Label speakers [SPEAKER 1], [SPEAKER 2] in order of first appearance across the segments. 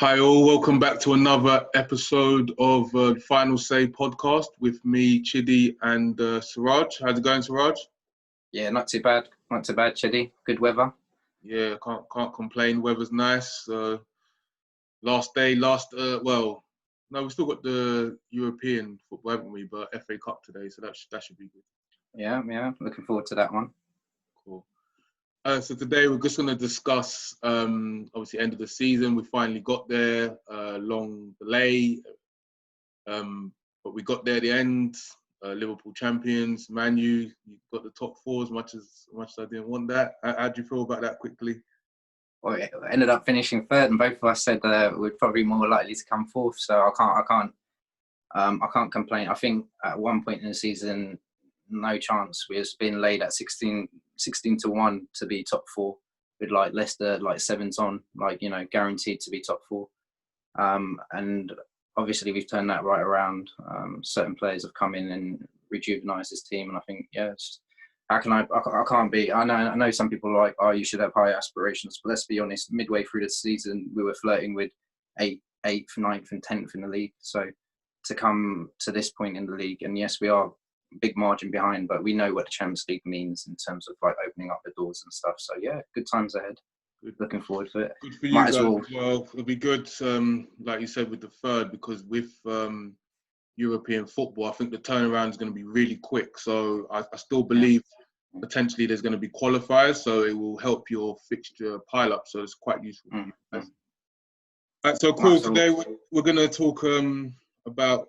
[SPEAKER 1] Hi all, welcome back to another episode of Final Say podcast with me, Chidi, and Siraj. How's it going, Siraj?
[SPEAKER 2] Yeah, not too bad, Chidi. Good weather.
[SPEAKER 1] Yeah, can't complain. Weather's nice. Last day, no, we've still got the European football, haven't we? But FA Cup today, so that should be good.
[SPEAKER 2] Yeah, looking forward to that one.
[SPEAKER 1] Cool. So today we're just going to discuss, obviously, end of the season. We finally got there, long delay, but we got there at the end. Liverpool champions, Man U, you got the top four as much as I didn't want that. How do you feel about that quickly?
[SPEAKER 2] Well, it ended up finishing third, and both of us said we're probably more likely to come fourth. So I can't complain. I think at one point in the season, no chance. We was being laid at 16 to 1 to be top four, with like Leicester like 7s on, guaranteed to be top four. And obviously we've turned that right around. Certain players have come in and rejuvenised this team, and I think how can I can't be. I know some people are like, oh, you should have high aspirations, but let's be honest. Midway through the season, we were flirting with 8th, 9th, and 10th in the league. So to come to this point in the league, and yes, we are a big margin behind, but we know what the Champions League means in terms of like opening up the doors and stuff. So yeah, good times ahead. Good. Looking forward to it.
[SPEAKER 1] Good for you guys. Well, it'll be good, like you said, with the third, because with European football, I think the turnaround is going to be really quick. So I still believe potentially there's going to be qualifiers, so it will help your fixture pile up. So it's quite useful. All right, so cool. Today we're going to talk about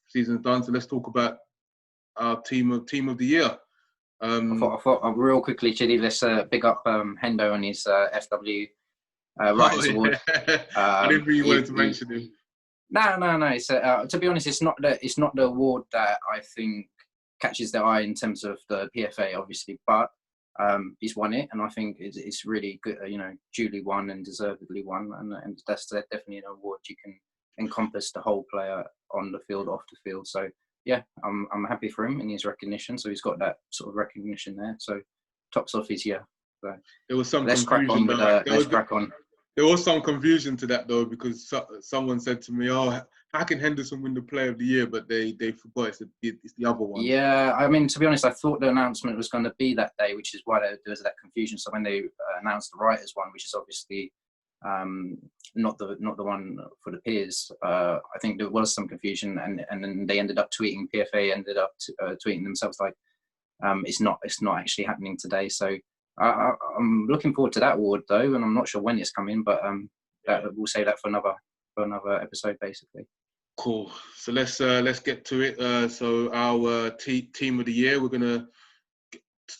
[SPEAKER 1] season's done. So let's talk about our team of the year.
[SPEAKER 2] I thought real quickly, Chidi, let's big up Hendo on his FW Writers Award.
[SPEAKER 1] I didn't really want to mention him.
[SPEAKER 2] No. It's to be honest, it's not the award that I think catches the eye in terms of the PFA, obviously, but he's won it, and I think it's really good. Duly won and deservedly won, and that's definitely an award you can encompass the whole player on the field, off the field. So. Yeah, I'm happy for him in his recognition. So he's got that sort of recognition there. So tops off his year. So
[SPEAKER 1] there was some
[SPEAKER 2] let's
[SPEAKER 1] confusion.
[SPEAKER 2] Crack on.
[SPEAKER 1] There was some confusion to that though, because someone said to me, "Oh, how can Henderson win the Player of the Year?" But they forgot it's the other one.
[SPEAKER 2] Yeah, I mean, to be honest, I thought the announcement was going to be that day, which is why there was that confusion. So when they announced the writers one, which is obviously not the one for the peers, I think there was some confusion, and then they ended up tweeting. PFA ended up tweeting themselves like it's not actually happening today. So I'm looking forward to that award though, and I'm not sure when it's coming, but we'll say that for another episode basically.
[SPEAKER 1] Cool. So let's get to it. So our team of the year, we're gonna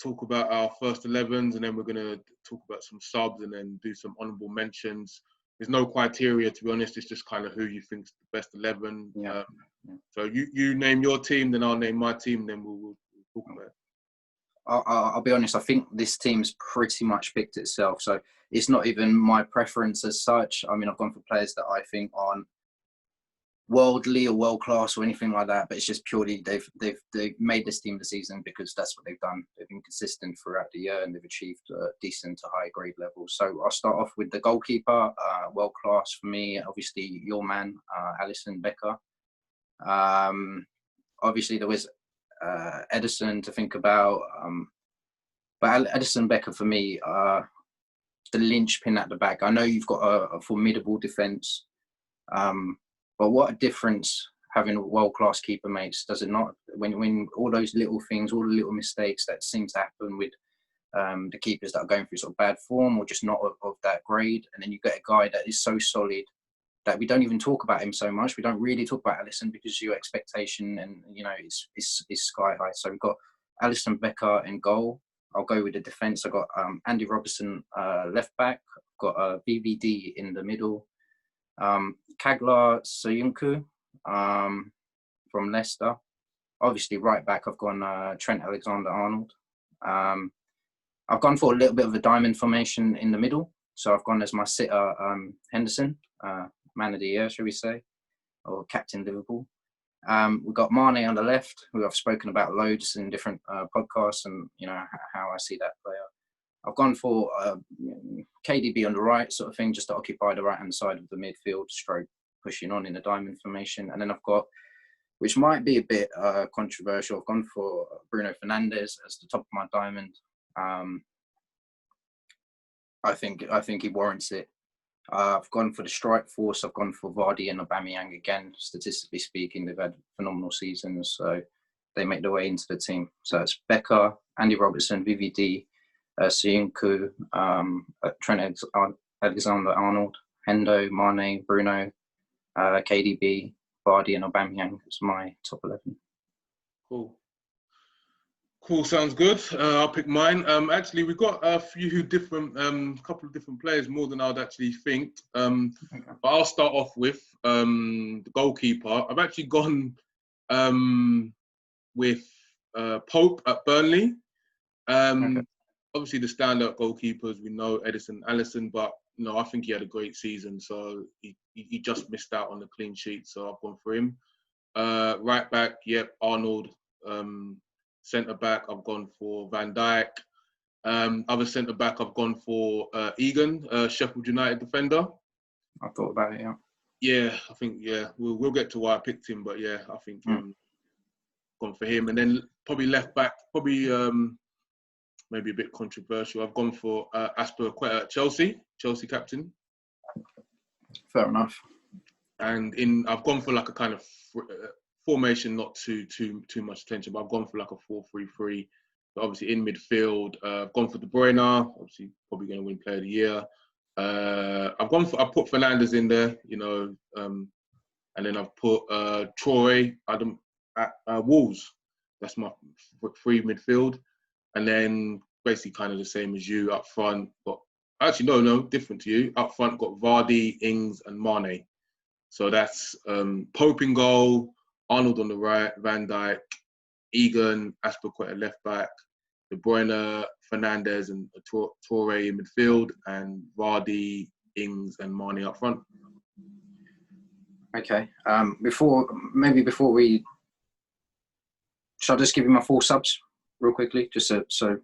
[SPEAKER 1] talk about our first 11s, and then we're gonna talk about some subs, and then do some honourable mentions. There's no criteria, to be honest. It's just kind of who you think's the best 11.
[SPEAKER 2] Yeah.
[SPEAKER 1] So you name your team, then I'll name my team, then we'll talk about it.
[SPEAKER 2] I'll be honest. I think this team's pretty much picked itself. So it's not even my preference as such. I mean, I've gone for players that I think aren't worldly or world class or anything like that, but it's just purely they've made this team this season because that's what they've done. They've been consistent throughout the year, and they've achieved decent to high grade levels. So I'll start off with the goalkeeper, world class for me. Obviously, your man, Alisson Becker. Obviously, there was Edison to think about, but Edison Becker for me, the linchpin at the back. I know you've got a formidable defence. But what a difference having a world-class keeper makes, does it not? When all those little things, all the little mistakes that seem to happen with the keepers that are going through sort of bad form or just not of that grade, and then you get a guy that is so solid that we don't even talk about him so much. We don't really talk about Alisson because your expectation and is sky high. So we've got Alisson Becker in goal. I'll go with the defence. I've got Andy Robertson left back. I've got VVD in the middle. Kaglar Soyuncu from Leicester. Obviously, right back, I've gone Trent Alexander-Arnold. I've gone for a little bit of a diamond formation in the middle. So I've gone as my sitter, Henderson, man of the year, shall we say, or captain Liverpool. We've got Mane on the left, who I've spoken about loads in different podcasts, and how I see that player. I've gone for KDB on the right sort of thing, just to occupy the right-hand side of the midfield, stroke pushing on in the diamond formation. And then I've got, which might be a bit controversial, I've gone for Bruno Fernandes as the top of my diamond. I think he warrants it. I've gone for the strike force. I've gone for Vardy and Aubameyang again. Statistically speaking, they've had phenomenal seasons, so they make their way into the team. So it's Becker, Andy Robertson, VVD, Soyuncu, Trent Alexander-Arnold, Hendo, Mane, Bruno, KDB, Vardy and Aubameyang is my top 11.
[SPEAKER 1] Cool, sounds good. I'll pick mine. Actually, we've got a few different, couple of different players, more than I'd actually think. Okay. But I'll start off with the goalkeeper. I've actually gone with Pope at Burnley. Okay. Obviously, the standout goalkeepers, we know Edison, Alisson, but no, I think he had a great season, so he just missed out on the clean sheet, so I've gone for him. Right back, yep, Arnold. Centre back, I've gone for Van Dijk. Other centre back, I've gone for Egan, Sheffield United defender.
[SPEAKER 2] I thought about it, yeah.
[SPEAKER 1] Yeah, I think, yeah, we'll get to why I picked him, but yeah, I think gone for him. And then probably left back, probably maybe a bit controversial. I've gone for Aspilicueta at Chelsea captain.
[SPEAKER 2] Fair enough.
[SPEAKER 1] And I've gone for like a kind of formation, not too much attention, but I've gone for like a 4-3-3. But obviously in midfield, I've gone for De Bruyne. Obviously, probably going to win Player of the Year. I put Fernandes in there, you know, and then I've put Troy Adam at Wolves. That's my free midfield, and then basically kind of the same as you up front. But actually, no, different to you. Up front, got Vardy, Ings, and Mane. So that's Pope in goal. Arnold on the right, Van Dijk, Egan, Aspilicueta left back, De Bruyne, Fernandes and Toure in midfield, and Vardy, Ings and Mane up front.
[SPEAKER 2] Okay. Before we... Shall I just give you my 4 subs real quickly? Just so...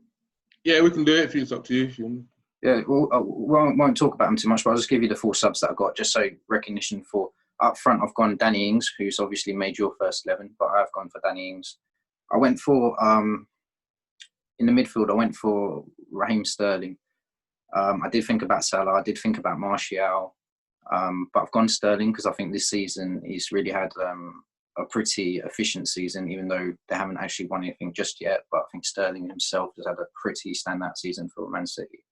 [SPEAKER 1] Yeah, we can do it if it's up to you. If you want.
[SPEAKER 2] Yeah, well, I won't talk about them too much, but I'll just give you the 4 subs that I've got, just so recognition for... Up front, I've gone Danny Ings, who's obviously made your first 11, but I've gone for Danny Ings. I went for, in the midfield, I went for Raheem Sterling. I did think about Salah, I did think about Martial, but I've gone Sterling because I think this season he's really had a pretty efficient season, even though they haven't actually won anything just yet. But I think Sterling himself has had a pretty standout season for Man City.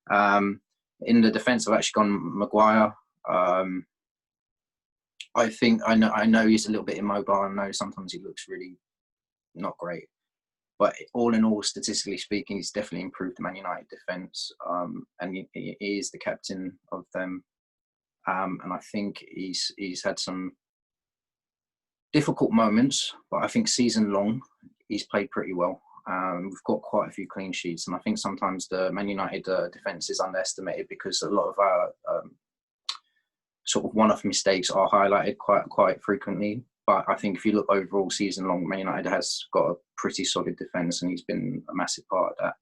[SPEAKER 2] In the defence, I've actually gone Maguire. I know he's a little bit immobile. I know sometimes he looks really not great, but all in all, statistically speaking, he's definitely improved the Man United defence, and he is the captain of them. And I think he's had some difficult moments, but I think season long he's played pretty well. We've got quite a few clean sheets, and I think sometimes the Man United defence is underestimated because a lot of our sort of one-off mistakes are highlighted quite frequently. But I think if you look overall season long, Man United has got a pretty solid defence, and he's been a massive part of that.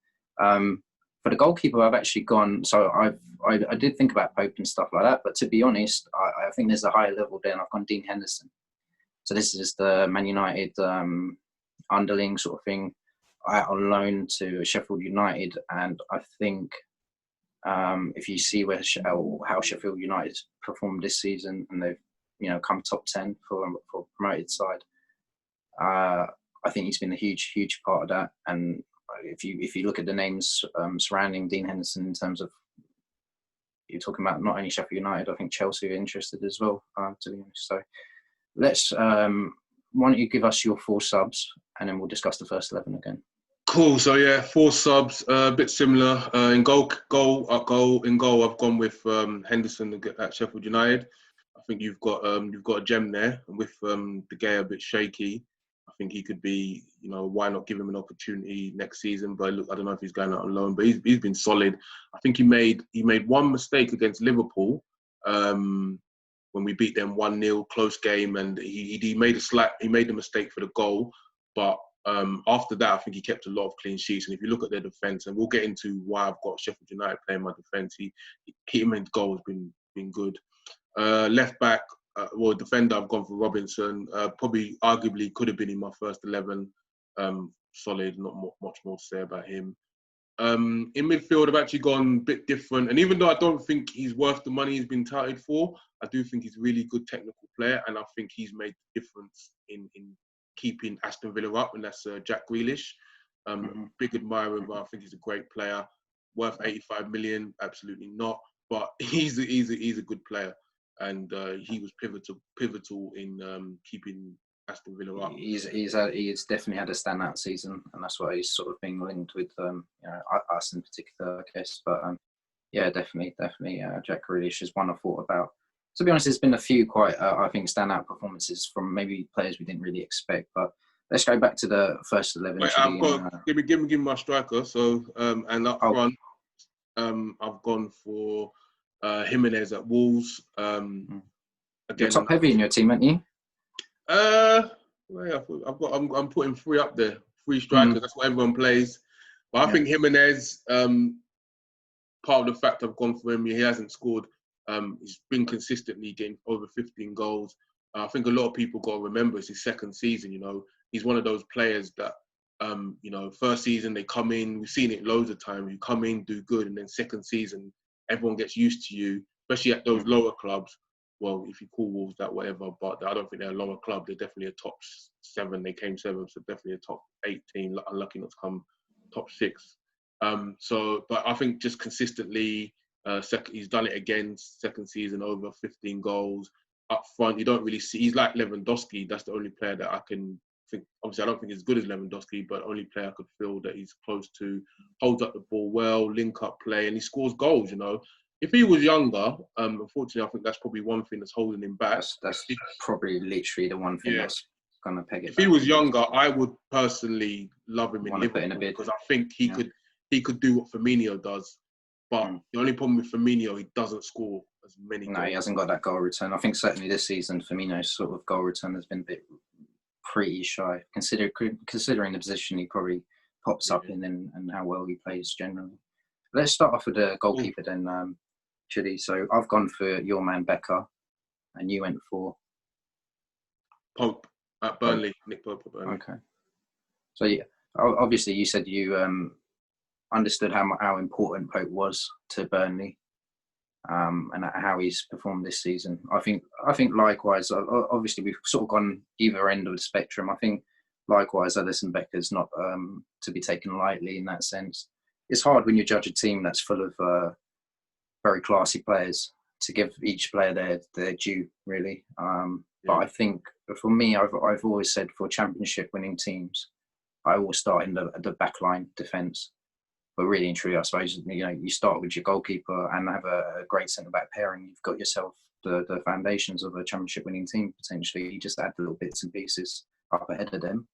[SPEAKER 2] For the goalkeeper, I've actually gone. So I did think about Pope and stuff like that, but to be honest, I think there's a higher level there, and I've gone Dean Henderson. So this is the Man United underling sort of thing, out on loan to Sheffield United, and I think if you see how Sheffield United performed this season, and they've come top 10 for promoted side, I think he's been a huge part of that. And if you look at the names surrounding Dean Henderson in terms of, you're talking about not only Sheffield United, I think Chelsea are interested as well, to be honest. So let's why don't you give us your 4 subs, and then we'll discuss the first 11 again.
[SPEAKER 1] Cool. So yeah, 4 subs, a bit similar. In goal, I've gone with Henderson at Sheffield United. I think you've got a gem there, and with De Gea a bit shaky, I think he could be. Why not give him an opportunity next season? But look, I don't know if he's going out on loan, but he's been solid. I think he made one mistake against Liverpool when we beat them 1-0, close game, and he made a mistake for the goal, but After that, I think he kept a lot of clean sheets. And if you look at their defence, and we'll get into why I've got Sheffield United playing my defence, him and goal has been good. Left back, defender, I've gone for Robinson. Probably, arguably, could have been in my first 11. Solid, not much more to say about him. In midfield, I've actually gone a bit different. And even though I don't think he's worth the money he's been touted for, I do think he's a really good technical player. And I think he's made the difference in keeping Aston Villa up, and that's Jack Grealish. Big admirer, but I think he's a great player. Worth 85 million? Absolutely not. But he's a good player. And he was pivotal in keeping Aston Villa up.
[SPEAKER 2] He's definitely had a standout season, and that's why he's sort of being linked with us in particular, I guess. But yeah, definitely, Jack Grealish is one I thought about. To be honest, there's been a few quite, I think, standout performances from maybe players we didn't really expect. But let's go back to the first 11.
[SPEAKER 1] Wait, give me my striker. So and up front, I've gone for Jimenez at Wolves.
[SPEAKER 2] Again, you're top heavy in your team, aren't you?
[SPEAKER 1] I'm putting 3 up there. 3 strikers. That's what everyone plays. But I think Jimenez, part of the fact I've gone for him, he hasn't scored. He's been consistently getting over 15 goals. I think a lot of people got to remember it's his second season. You know, he's one of those players that, first season they come in. We've seen it loads of times. You come in, do good, and then second season, everyone gets used to you, especially at those lower clubs. Well, if you call Wolves that, whatever, but I don't think they're a lower club. They're definitely a top 7. They came 7th, so definitely a top 8 team. Unlucky not to come top 6. But I think just consistently, he's done it again, second season, over 15 goals. Up front, you don't really see, he's like Lewandowski. That's the only player that I can think, obviously I don't think he's as good as Lewandowski, but only player I could feel that he's close to, holds up the ball well, link up play, and he scores goals, you know. If he was younger, unfortunately, I think that's probably one thing that's holding him back.
[SPEAKER 2] That's probably literally the one thing that's going to peg it.
[SPEAKER 1] If he was younger, I would personally love him in Liverpool because I think he could do what Firmino does. But the only problem with Firmino, he doesn't score as many goals.
[SPEAKER 2] No, he hasn't got that goal return. I think certainly this season, Firmino's sort of goal return has been a bit pretty shy, considering the position he probably pops up in and how well he plays generally. Let's start off with the goalkeeper then, Chidi. So I've gone for your man Becker, and you went for
[SPEAKER 1] Pope at Burnley. Nick Pope at Burnley.
[SPEAKER 2] Okay. So obviously you said you understood how important Pope was to Burnley, and how he's performed this season. I think likewise. Obviously we've sort of gone either end of the spectrum. I think likewise Alisson Becker's not to be taken lightly in that sense. It's hard when you judge a team that's full of very classy players to give each player their due, really. But I think for me, I've always said for championship winning teams, I always start in the backline defence. But really and truly, I suppose, you start with your goalkeeper and have a great centre-back pairing. You've got yourself the foundations of a championship winning team, potentially. You just add the little bits and pieces up ahead of them.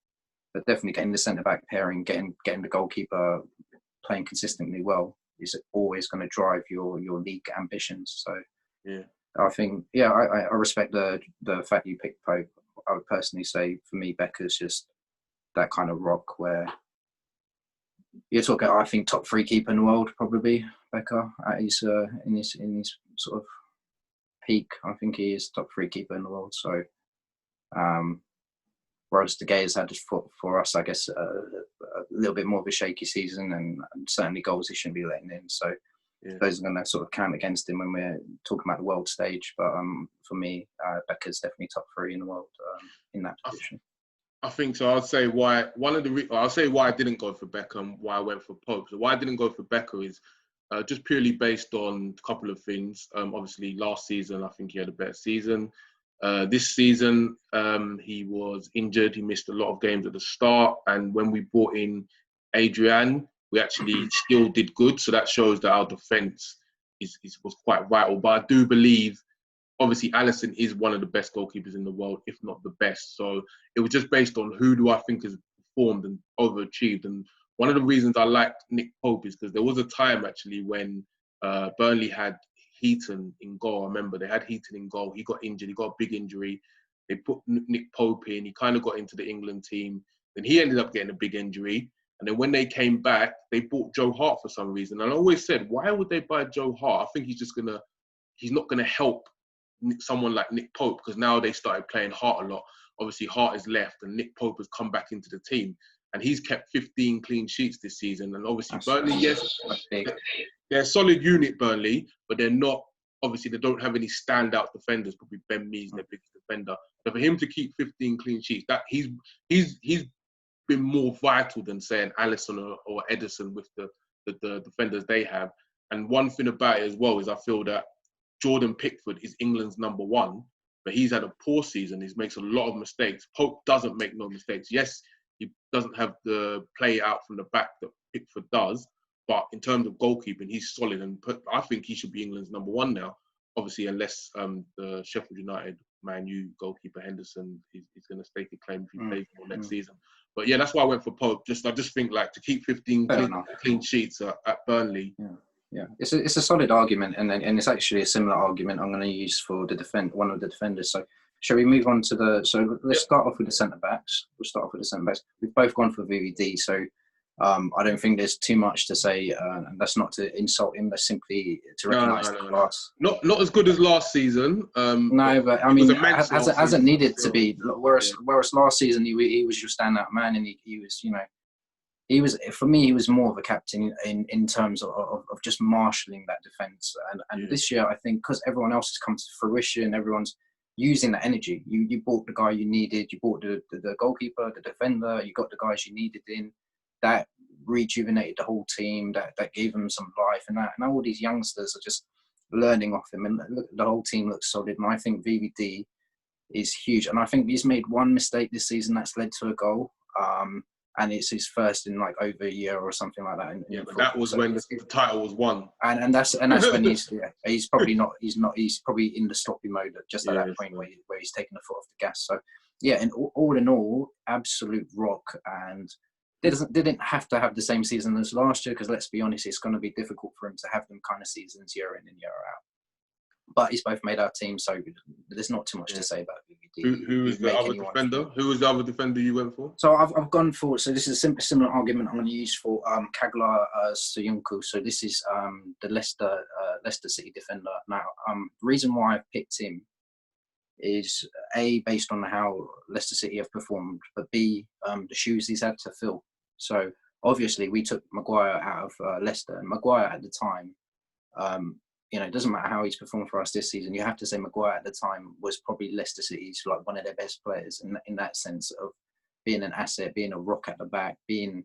[SPEAKER 2] But definitely getting the centre-back pairing, getting the goalkeeper playing consistently well is always going to drive your league ambitions. So I think, I respect the fact you picked Pope. I would personally say for me, Becker's just that kind of rock where you're talking, I think, top 3 keeper in the world, probably Becker at his in his sort of peak. I think he is top 3 keeper in the world. So whereas De Gea's had for us, I guess, a little bit more of a shaky season, and certainly goals he shouldn't be letting in. So those are going to sort of count against him when we're talking about the world stage. But for me, Becker's definitely top 3 in the world in that position.
[SPEAKER 1] I think so. I'll say why I didn't go for Becker and why I went for Pope. So why I didn't go for Becker is just purely based on a couple of things. Obviously, last season I think he had a better season. This season he was injured. He missed a lot of games at the start, and when we brought in Adrian, we actually still did good. So that shows that our defence was quite vital. But I do believe, obviously, Alisson is one of the best goalkeepers in the world, if not the best. So it was just based on who do I think has performed and overachieved. And one of the reasons I liked Nick Pope is because there was a time actually when Burnley had Heaton in goal. I remember they had Heaton in goal. He got injured. He got a big injury. They put Nick Pope in. He kind of got into the England team. Then he ended up getting a big injury. And then when they came back, they bought Joe Hart for some reason. And I always said, why would they buy Joe Hart? I think he's not gonna help someone like Nick Pope, because now they started playing Hart a lot. Obviously, Hart is left, and Nick Pope has come back into the team, and he's kept 15 clean sheets this season. And obviously, Burnley, yes, they're a solid unit, Burnley, but they're not. Obviously, they don't have any standout defenders. Probably Ben Mee's their biggest defender. But for him to keep 15 clean sheets, that he's been more vital than saying Alisson or Edison with the defenders they have. And one thing about it as well is I feel that Jordan Pickford is England's number one, but he's had a poor season. He makes a lot of mistakes. Pope doesn't make no mistakes. Yes, he doesn't have the play out from the back that Pickford does, but in terms of goalkeeping, he's solid. And I think he should be England's number one now, obviously, unless the Sheffield United Man U goalkeeper Henderson is going to stake a claim if he plays more next season. But yeah, that's why I went for Pope. I just think like to keep 15 clean sheets at Burnley.
[SPEAKER 2] Yeah, it's a solid argument, and it's actually a similar argument I'm going to use for one of the defenders. So, shall we move on to let's start off with the centre backs. We'll start off with the centre backs. We've both gone for VVD, so I don't think there's too much to say, and that's not to insult him. That's simply to recognise the class.
[SPEAKER 1] Not as good as last season.
[SPEAKER 2] No, but I mean, hasn't needed to be. Whereas last season he was your standout man, and he was, you know. For me, he was more of a captain in terms of just marshalling that defence. And this year, I think, because everyone else has come to fruition, everyone's using that energy. You bought the guy you needed, you bought the goalkeeper, the defender, you got the guys you needed in. That rejuvenated the whole team, that gave them some life. And now all these youngsters are just learning off him. And the whole team looks solid. And I think VVD is huge. And I think he's made one mistake this season that's led to a goal. And it's his first in like over a year or something like that.
[SPEAKER 1] But that was when the title was won.
[SPEAKER 2] And that's when he's probably in the sloppy mode just at that point where he's taking the foot off the gas. So yeah, and all in all, absolute rock. And they didn't have to have the same season as last year, because let's be honest, it's going to be difficult for him to have them kind of seasons year in and year out. But he's both made our team, so there's not too much to say about VVD.
[SPEAKER 1] Who was the other defender? Who was the other defender you went for?
[SPEAKER 2] So I've gone for. So this is a similar argument I'm going to use for Kaglar Soyuncu. So this is the Leicester City defender. Now, the reason why I've picked him is A, based on how Leicester City have performed, but B, the shoes he's had to fill. So obviously we took Maguire out of Leicester, and Maguire at the time. It doesn't matter how he's performed for us this season. You have to say Maguire at the time was probably Leicester City's like one of their best players in that sense of being an asset, being a rock at the back, being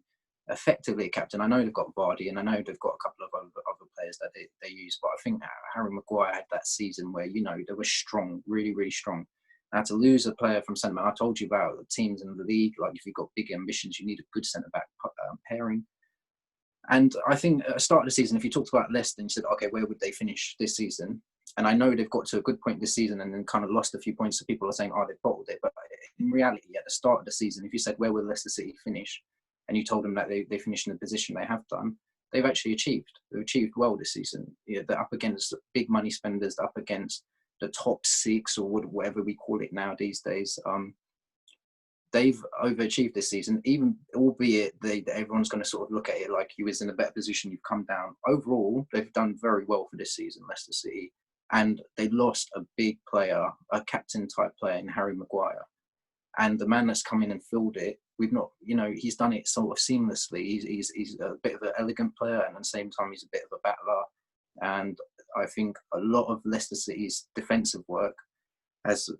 [SPEAKER 2] effectively a captain. I know they've got Vardy, and I know they've got a couple of other players that they use, but I think Harry Maguire had that season where they were strong, really, really strong. Now to lose a player from centre back, I told you about the teams in the league. Like if you've got big ambitions, you need a good centre back pairing. And I think at the start of the season, if you talked about Leicester and you said, okay, where would they finish this season? And I know they've got to a good point this season and then kind of lost a few points. So people are saying, oh, they've bottled it. But in reality, at the start of the season, if you said, where will Leicester City finish? And you told them that they finished in the position they have done, they've actually achieved. They've achieved well this season. They're up against big money spenders, they're up against the top six or whatever we call it now these days. They've overachieved this season, even albeit everyone's going to sort of look at it like you was in a better position, you've come down. Overall, they've done very well for this season, Leicester City, and they lost a big player, a captain-type player in Harry Maguire. And the man that's come in and filled it, we've not, he's done it sort of seamlessly. He's a bit of an elegant player, and at the same time, he's a bit of a battler. And I think a lot of Leicester City's defensive work has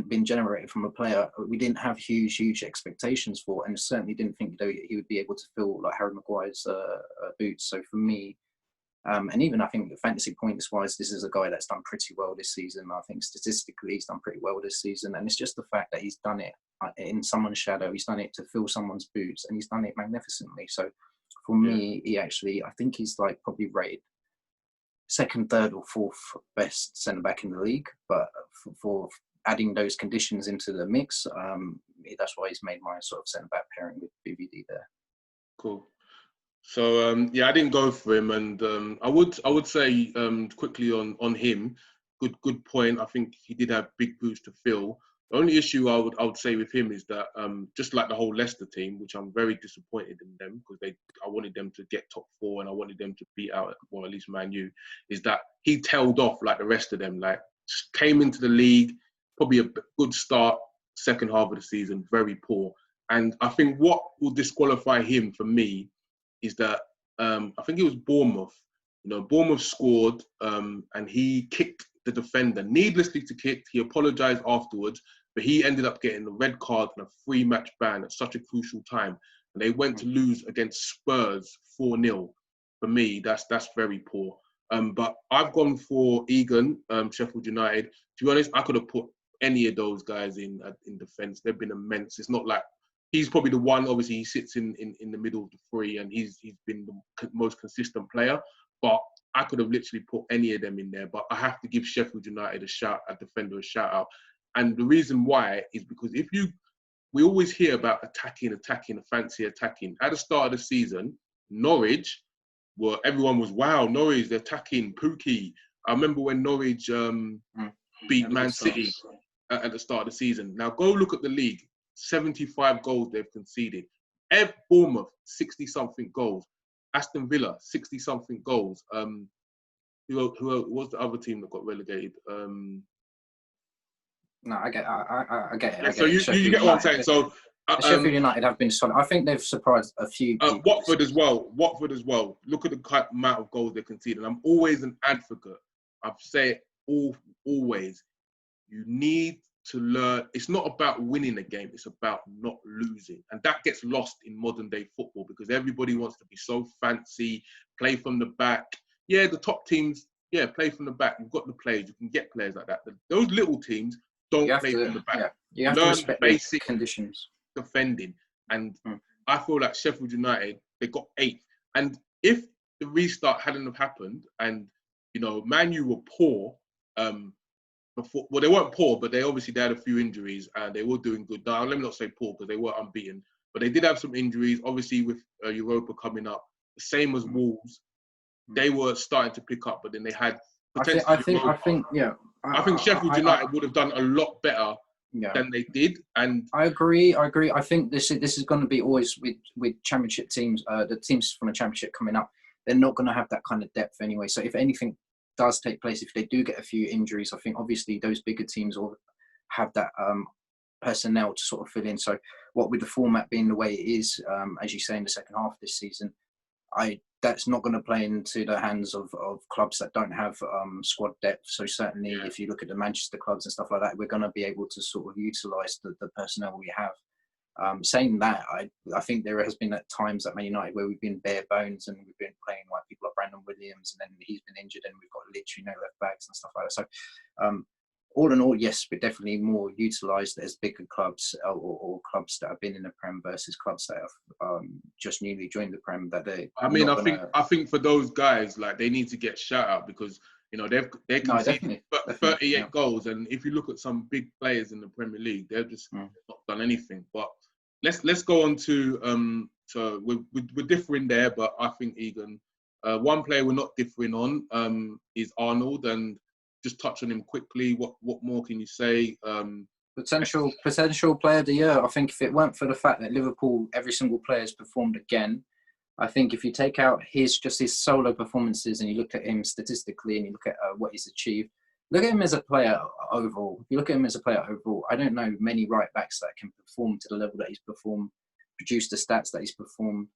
[SPEAKER 2] been generated from a player we didn't have huge expectations for, and certainly didn't think he would be able to fill like Harry Maguire's boots. So for me, and even I think fantasy points wise, this is a guy that's done pretty well this season. I think statistically he's done pretty well this season, and it's just the fact that he's done it in someone's shadow. He's done it to fill someone's boots, and he's done it magnificently. So for me, I think he's like probably rated second, third, or fourth best centre back in the league. But for adding those conditions into the mix, that's why he's made my sort of centre back pairing with BVD there.
[SPEAKER 1] Cool. So I didn't go for him, and I would say quickly on him. Good point. I think he did have big boots to fill. The only issue I would say with him is that just like the whole Leicester team, which I'm very disappointed in them because I wanted them to get top 4 and I wanted them to beat out, well, at least Man U, is that he tailed off like the rest of them. Like, came into the league, probably a good start, second half of the season, very poor. And I think what will disqualify him for me is that I think it was Bournemouth. You know, Bournemouth scored and he kicked the defender needlessly to kick. He apologised afterwards, but he ended up getting a red card and a 3-match ban at such a crucial time. And they went to lose against Spurs 4-0. For me, that's very poor. But I've gone for Egan, Sheffield United. To be honest, I could have put any of those guys in defence. They've been immense. It's not like he's probably the one. Obviously, he sits in the middle of the three, and he's been the most consistent player. But I could have literally put any of them in there. But I have to give Sheffield United a defender a shout out. And the reason why is because we always hear about attacking, fancy attacking. At the start of the season, Norwich, everyone was, wow, Norwich, they're attacking, Pookie. I remember when Norwich beat Man City at the start of the season. Now go look at the league. 75 goals they've conceded. Bournemouth, 60-something goals. Aston Villa, 60-something goals. Who was the other team that got relegated?
[SPEAKER 2] No, I get it.
[SPEAKER 1] Yeah, so you get what I'm saying. So
[SPEAKER 2] Sheffield United have been solid. I think they've surprised a few people.
[SPEAKER 1] Watford as well. Look at the amount of goals they conceded. I'm always an advocate. I say it always. You need to learn. It's not about winning a game. It's about not losing. And that gets lost in modern day football because everybody wants to be so fancy, play from the back. Yeah, the top teams, play from the back. You've got the players. You can get players like that. Those little teams don't play from the back.
[SPEAKER 2] Yeah. You have to respect basic conditions.
[SPEAKER 1] Defending. And I feel like Sheffield United, they got 8th. And if the restart hadn't have happened and, you know, Man U were poor, before, well, they weren't poor, but they had a few injuries and they were doing good. Now, let me not say poor because they were unbeaten, but they did have some injuries. Obviously, with Europa coming up, the same as Wolves, they were starting to pick up, but then they had. I think Sheffield United would have done a lot better than they did, and
[SPEAKER 2] I agree. I think this is going to be always with Championship teams. The teams from the Championship coming up, they're not going to have that kind of depth anyway. So if anything does take place, if they do get a few injuries, I think obviously those bigger teams will have that personnel to sort of fill in. So what with the format being the way it is, as you say, in the second half of this season, that's not going to play into the hands of clubs that don't have squad depth. So certainly if you look at the Manchester clubs and stuff like that, we're going to be able to sort of utilise the personnel we have. Saying that, I think there has been at times at Man United where we've been bare bones and we've been playing like people like Brandon Williams, and then he's been injured and we've got literally no left backs and stuff like that. So all in all, yes, we're definitely more utilised as bigger clubs or clubs that have been in the Prem versus clubs that have just newly joined the Prem.
[SPEAKER 1] I think for those guys, like, they need to get shout out because, you know, they conceded 38 goals, and if you look at some big players in the Premier League, they've just not done anything. But let's go on to so we're differing there, but I think Egan, one player we're not differing on is Arnold, and just touch on him quickly. What more can you say?
[SPEAKER 2] Potential player of the year. I think if it weren't for the fact that Liverpool, every single player has performed again, I think if you take out his solo performances and you look at him statistically and you look at what he's achieved, look at him as a player overall. If you look at him as a player overall, I don't know many right backs that can perform to the level that he's performed, produce the stats that he's performed,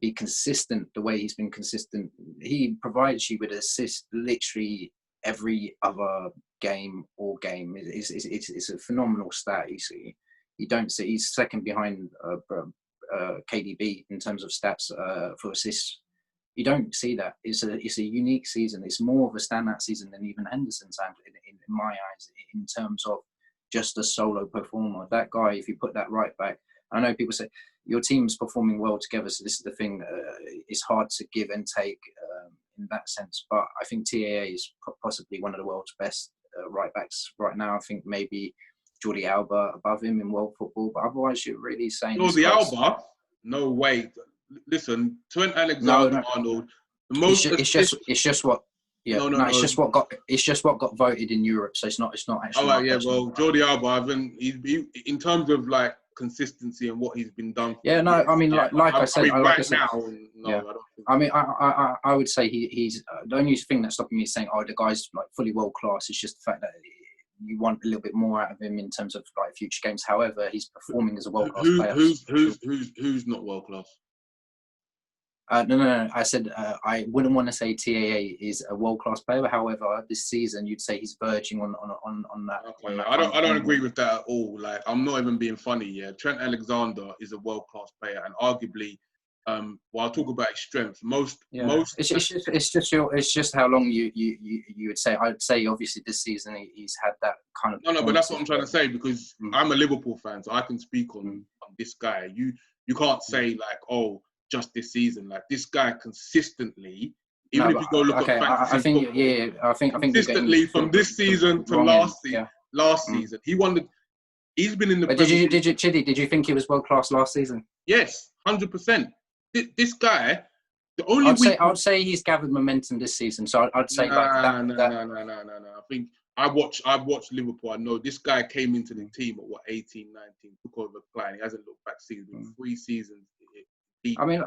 [SPEAKER 2] be consistent the way he's been consistent. He provides you with assists literally every other game or game. It's a phenomenal stat. You don't see he's second behind KDB in terms of stats for assists. You don't see that. It's a unique season. It's more of a standout season than even Henderson's had in my eyes in terms of just a solo performer. That guy, if you put that right back, I know people say your team's performing well together, so this is the thing. It's hard to give and take in that sense, but I think TAA is possibly one of the world's best right backs right now. I think maybe Jordi Alba above him in world football, but otherwise you're really saying
[SPEAKER 1] Jordi Alba? No way. Listen, Trent Alexander-Arnold.
[SPEAKER 2] It's just what Yeah,
[SPEAKER 1] No, no,
[SPEAKER 2] no,
[SPEAKER 1] no.
[SPEAKER 2] it's just what got voted in Europe, so it's not
[SPEAKER 1] Oh,
[SPEAKER 2] actually.
[SPEAKER 1] right, yeah. Well, Jordi Alba, in terms of like consistency and what he's been done.
[SPEAKER 2] Yeah, no, I mean,
[SPEAKER 1] yeah,
[SPEAKER 2] like I said,
[SPEAKER 1] right
[SPEAKER 2] said,
[SPEAKER 1] now, no,
[SPEAKER 2] yeah.
[SPEAKER 1] I don't think.
[SPEAKER 2] I mean, I would say he's the only thing that's stopping me is saying, oh, the guy's like fully world class. It's just the fact that you want a little bit more out of him in terms of like future games. However, he's performing as a world class player.
[SPEAKER 1] Who's not world class?
[SPEAKER 2] No. I said I wouldn't want to say TAA is a world class player. However, this season you'd say he's verging on that.
[SPEAKER 1] Okay.
[SPEAKER 2] On that
[SPEAKER 1] I don't agree with that at all. Like, I'm not even being funny. Yeah, Trent Alexander is a world class player, and arguably, while I talk about his strength, most.
[SPEAKER 2] It's just how long you would say. I'd say obviously this season he's had that kind of.
[SPEAKER 1] No, but that's what I'm trying to say, because I'm a Liverpool fan, so I can speak on this guy. You can't say like, oh, just this season. Like, this guy consistently, even if you go look at fantasy football,
[SPEAKER 2] I think
[SPEAKER 1] consistently from this season to last season, he's been in the.
[SPEAKER 2] Did you think he was world class last season?
[SPEAKER 1] Yes, 100%. This guy, the only
[SPEAKER 2] I would say he's gathered momentum this season. So I'd say
[SPEAKER 1] No. I think I've watched Liverpool. I know this guy came into the team at 18, 19, took over the plan. He hasn't looked back since. 3 seasons.
[SPEAKER 2] I mean,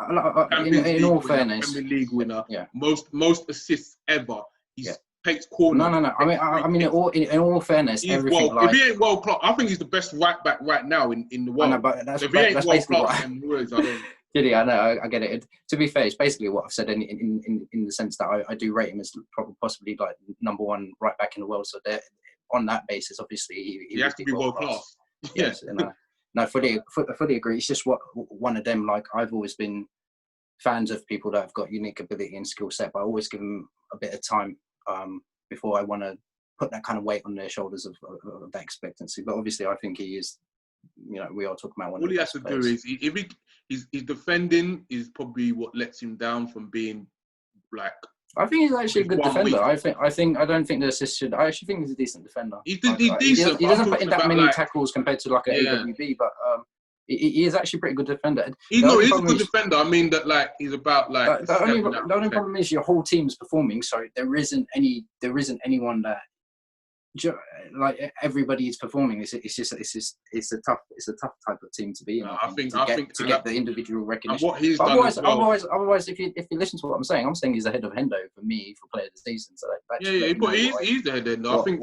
[SPEAKER 2] in all fairness,
[SPEAKER 1] Premier League winner,
[SPEAKER 2] yeah,
[SPEAKER 1] most assists ever. He takes corners.
[SPEAKER 2] No. I mean, in all fairness, everything.
[SPEAKER 1] If he ain't world class, I think he's the best right back right now in the world.
[SPEAKER 2] I know, but that's,
[SPEAKER 1] if he ain't
[SPEAKER 2] that's
[SPEAKER 1] world
[SPEAKER 2] basically
[SPEAKER 1] class, then words, I don't.
[SPEAKER 2] Giddy, I know, I get it. To be fair, it's basically what I've said in the sense that I do rate him as probably possibly like number 1 right back in the world. So on that basis, obviously,
[SPEAKER 1] he has to be world class.
[SPEAKER 2] Yes, no, fully agree. It's just one of them. Like, I've always been fans of people that have got unique ability and skill set, but I always give them a bit of time before I want to put that kind of weight on their shoulders of that expectancy. But obviously, I think he is. We are talking about one.
[SPEAKER 1] All he has to do is, if his defending is probably what lets him down from being like.
[SPEAKER 2] I think he's actually a good defender. I don't think the assist should. I actually think he's a decent defender.
[SPEAKER 1] He's decent.
[SPEAKER 2] He doesn't put in that many tackles compared to like an AWB, but he is actually a pretty good defender.
[SPEAKER 1] He's a good defender. I mean that he's about like.
[SPEAKER 2] The only problem is your whole team's performing, so there isn't anyone that. Like, everybody is performing. It's a tough type of team to be in. I think to get the individual recognition.
[SPEAKER 1] What he's done
[SPEAKER 2] otherwise, if you listen to what I'm saying he's ahead of Hendo for me for player of the season. So
[SPEAKER 1] he's ahead of Hendo. I think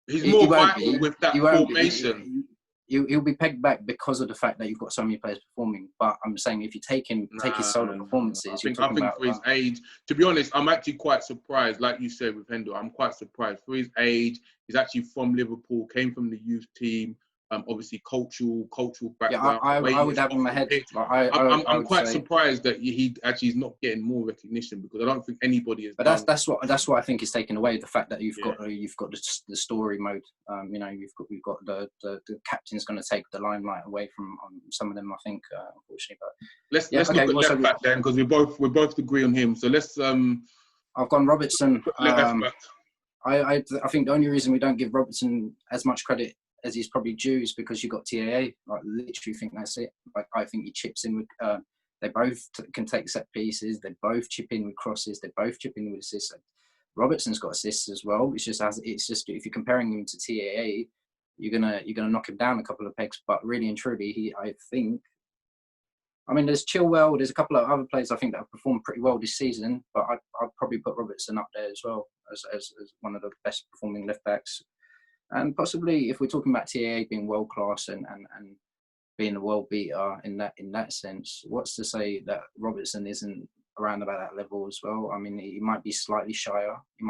[SPEAKER 1] he's more vital with that formation.
[SPEAKER 2] He'll be pegged back because of the fact that you've got so many players performing. But I'm saying if you take his solo performances,
[SPEAKER 1] I think for his age, to be honest, I'm actually quite surprised. Like you said with Hendo, I'm quite surprised for his age. He's actually from Liverpool, came from the youth team. Obviously cultural background.
[SPEAKER 2] I would have him ahead.
[SPEAKER 1] I'm quite surprised that he actually is not getting more recognition, because I don't think anybody is.
[SPEAKER 2] But that's what I think is taking away the fact that you've got the story mode. We've got the captain's going to take the limelight away from some of them. I think, unfortunately. But
[SPEAKER 1] let's look at left back then, because we both agree on him. So let's.
[SPEAKER 2] I've gone Robertson. I think the only reason we don't give Robertson as much credit as he's probably due is because you got TAA. I literally think that's it. Like, I think he chips in with. They both can take set pieces. They both chip in with crosses. They both chip in with assists. Robertson's got assists as well. It's just if you're comparing him to TAA, you're gonna knock him down a couple of pegs. But really and truly, I mean, there's Chilwell. There's a couple of other players I think that have performed pretty well this season. But I'd probably put Robertson up there as well as one of the best performing left backs. And possibly, if we're talking about TAA being world class and being a world beater in that sense, what's to say that Robertson isn't around about that level as well? I mean, he might be slightly shyer. In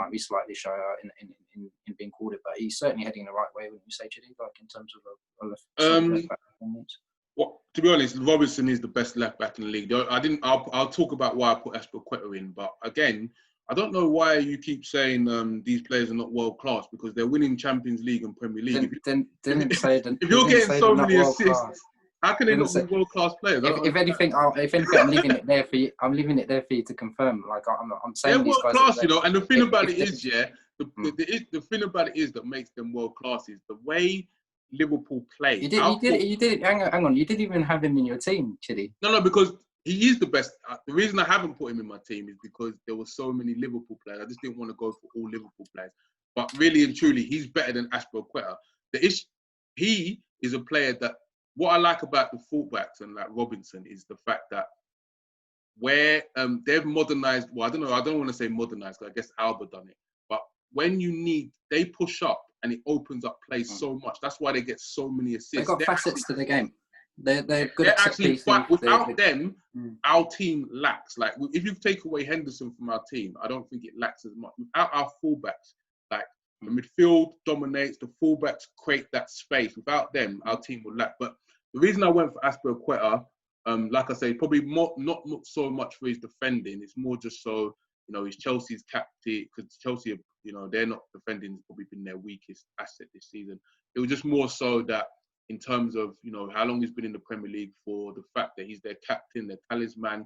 [SPEAKER 2] being called it, but he's certainly heading the right way. Wouldn't you say, Chidi? Like, in terms of a left back performance.
[SPEAKER 1] Well, to be honest, Robertson is the best left back in the league. I'll talk about why I put Aspilicueta in, but again, I don't know why you keep saying these players are not world class, because they're winning Champions League and Premier League. If you're getting so many assists, how can they not be world class players?
[SPEAKER 2] If anything, I'm leaving it there for you. I'm leaving it there for you to confirm. Like, I'm saying,
[SPEAKER 1] they're world class, And the thing about it is, the thing about it is that makes them world class is the way Liverpool play.
[SPEAKER 2] You did. Hang on. You didn't even have him in your team, Chidi.
[SPEAKER 1] No, because he is the best. The reason I haven't put him in my team is because there were so many Liverpool players. I just didn't want to go for all Liverpool players. But really and truly, he's better than Aspilicueta. He is a player that, what I like about the fullbacks and like Robinson is the fact that where they've modernized, well, I don't want to say modernized, because I guess Alba done it. But when you need, they push up and it opens up plays so much. That's why they get so many assists.
[SPEAKER 2] They've got facets to the game. They're good at
[SPEAKER 1] actually
[SPEAKER 2] set
[SPEAKER 1] without them, our team lacks. Like, if you take away Henderson from our team, I don't think it lacks as much. Without our fullbacks, like the midfield dominates, the fullbacks create that space. Without them, our team would lack. But the reason I went for Aspilicueta, like I say, probably more, not so much for his defending. It's more just so, you know, he's Chelsea's captain, because Chelsea, you know, they're not defending. It's probably been their weakest asset this season. It was just more so that in terms of, you know, how long he's been in the Premier League for, the fact that he's their captain, their talisman,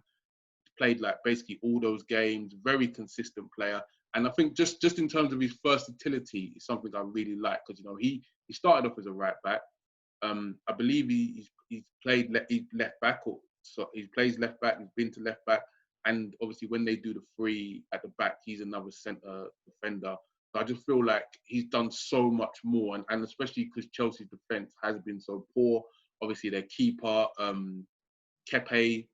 [SPEAKER 1] played like basically all those games, very consistent player. And I think just in terms of his versatility is something I really like, because, you know, he started off as a right back. I believe he's played left back, or so he plays left back. He's been to left back, and obviously when they do the free at the back, he's another centre defender. So I just feel like he's done so much more, and especially because Chelsea's defence has been so poor. Obviously their keeper, Kepe,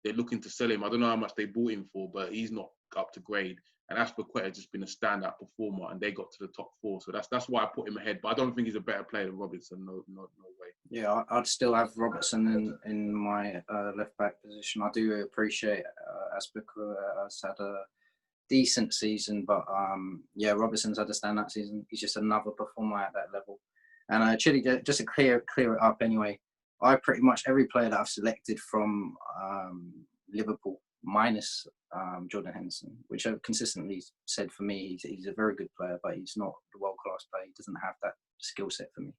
[SPEAKER 1] they're looking to sell him. I don't know how much they bought him for, but he's not up to grade. And Aspilicueta has just been a standout performer, and they got to the top four. So that's why I put him ahead. But I don't think he's a better player than Robertson. No way.
[SPEAKER 2] Yeah, I'd still have Robertson in my left back position. I do appreciate Aspilicueta has had a decent season, but yeah, Robertson's had a standout season. He's just another performer at that level. And Chile, just to clear it up anyway, I pretty much every player that I've selected from Liverpool, minus Jordan Henderson, which I've consistently said for me, he's a very good player, but he's not the world-class player. He doesn't have that skill set for me.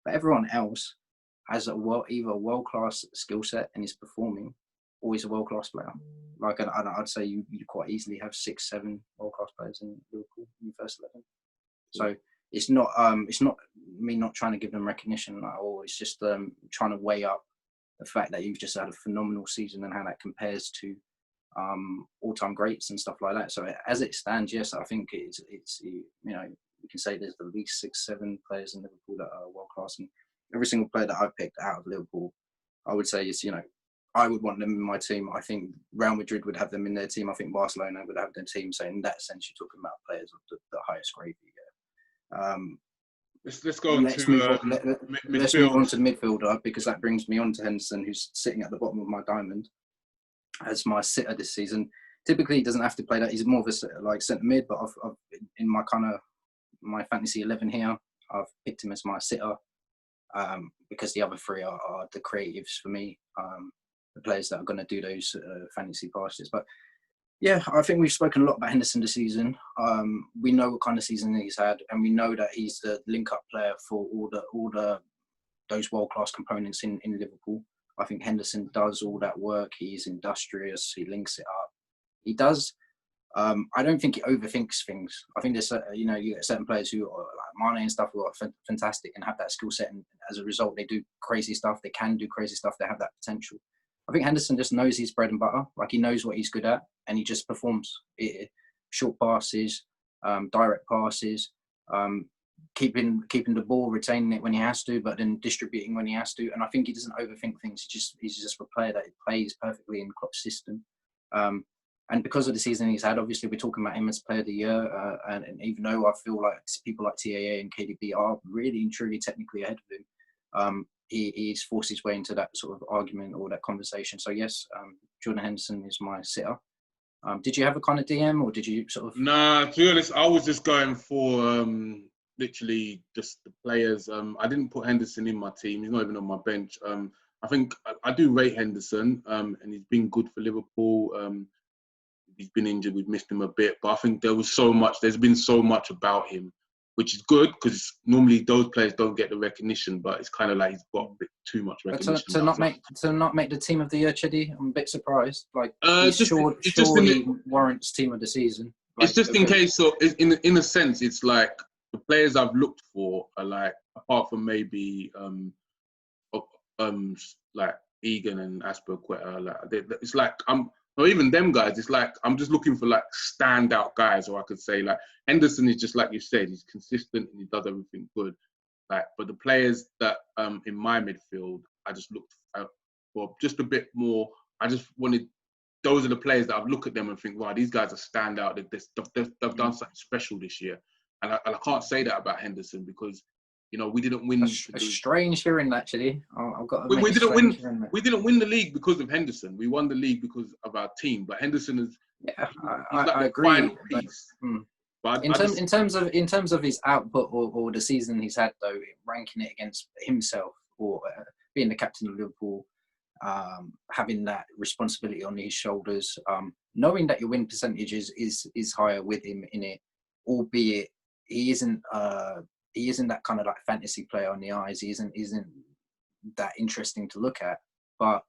[SPEAKER 2] But everyone else has either a world-class skill set and is performing, or he's a world-class player. Like, I'd say you quite easily have 6-7 world-class players in Liverpool in your first 11. So it's not me not trying to give them recognition at all. It's just trying to weigh up the fact that you've just had a phenomenal season and how that compares to all-time greats and stuff like that. So as it stands, yes, I think it's you know, we can say there's at least 6-7 players in Liverpool that are world-class, and every single player that I've picked out of Liverpool, I would say is, you know, I would want them in my team. I think Real Madrid would have them in their team. I think Barcelona would have their team. So in that sense, you're talking about players of the highest grade.
[SPEAKER 1] Let's go on
[SPEAKER 2] let's
[SPEAKER 1] to
[SPEAKER 2] move on. Let's move on to the midfielder, because that brings me on to Henderson, who's sitting at the bottom of my diamond as my sitter this season. Typically, he doesn't have to play that. He's more of a like centre mid, but I've in my my fantasy 11 here, I've picked him as my sitter because the other three are the creatives for me, the players that are going to do those fantasy passes. But yeah, I think we've spoken a lot about Henderson this season. We know what kind of season he's had, and we know that he's the link-up player for all those world-class components in Liverpool. I think Henderson does all that work. He's industrious. He links it up. He does. I don't think he overthinks things. I think there's, you know, you get certain players who are like Mane and stuff who are fantastic and have that skill set, and as a result, they do crazy stuff. They can do crazy stuff. They have that potential. I think Henderson just knows his bread and butter. Like, he knows what he's good at, and he just performs. Short passes, direct passes, keeping the ball, retaining it when he has to, but then distributing when he has to. And I think he doesn't overthink things. He's just a player that plays perfectly in Klopp's system. And because of the season he's had, obviously we're talking about him as Player of the Year. And even though I feel like people like TAA and KDB are really and truly technically ahead of him, he's forced his way into that sort of argument or that conversation. So yes, Jordan Henderson is my sitter. Did you have a kind of DM, or did you sort of?
[SPEAKER 1] Nah, to be honest, I was just going for literally just the players. I didn't put Henderson in my team. He's not even on my bench. I think I do rate Henderson, and he's been good for Liverpool. He's been injured. We've missed him a bit, but I think there's been so much about him, which is good, because normally those players don't get the recognition, but it's kind of like he's got a bit too much recognition.
[SPEAKER 2] To not make the Team of the Year, Chidi, I'm a bit surprised. Like,
[SPEAKER 1] surely
[SPEAKER 2] warrants Team of the Season.
[SPEAKER 1] Like, it's just in case. So in a sense, it's like the players I've looked for are like, apart from maybe like Egan and Aspilicueta. It's like or even them guys. It's like I'm just looking for like standout guys, or I could say like Henderson is just like you said. He's consistent and he does everything good. Like, but the players that in my midfield, I just looked for just a bit more. I just wanted. Those are the players that I've looked at them and think, wow, these guys are standout. They've done something special this year, and I can't say that about Henderson because, you know, we didn't win.
[SPEAKER 2] A strange hearing, actually. I've got to
[SPEAKER 1] we didn't win. We didn't win the league because of Henderson. We won the league because of our team. But Henderson is.
[SPEAKER 2] Yeah,
[SPEAKER 1] he's like
[SPEAKER 2] I
[SPEAKER 1] the
[SPEAKER 2] agree.
[SPEAKER 1] final piece.
[SPEAKER 2] But in terms of his output or the season he's had, though, ranking it against himself or being the captain of Liverpool. Having that responsibility on his shoulders, knowing that your win percentage is higher with him in it, albeit he isn't that kind of like fantasy player on the eyes. He isn't that interesting to look at. But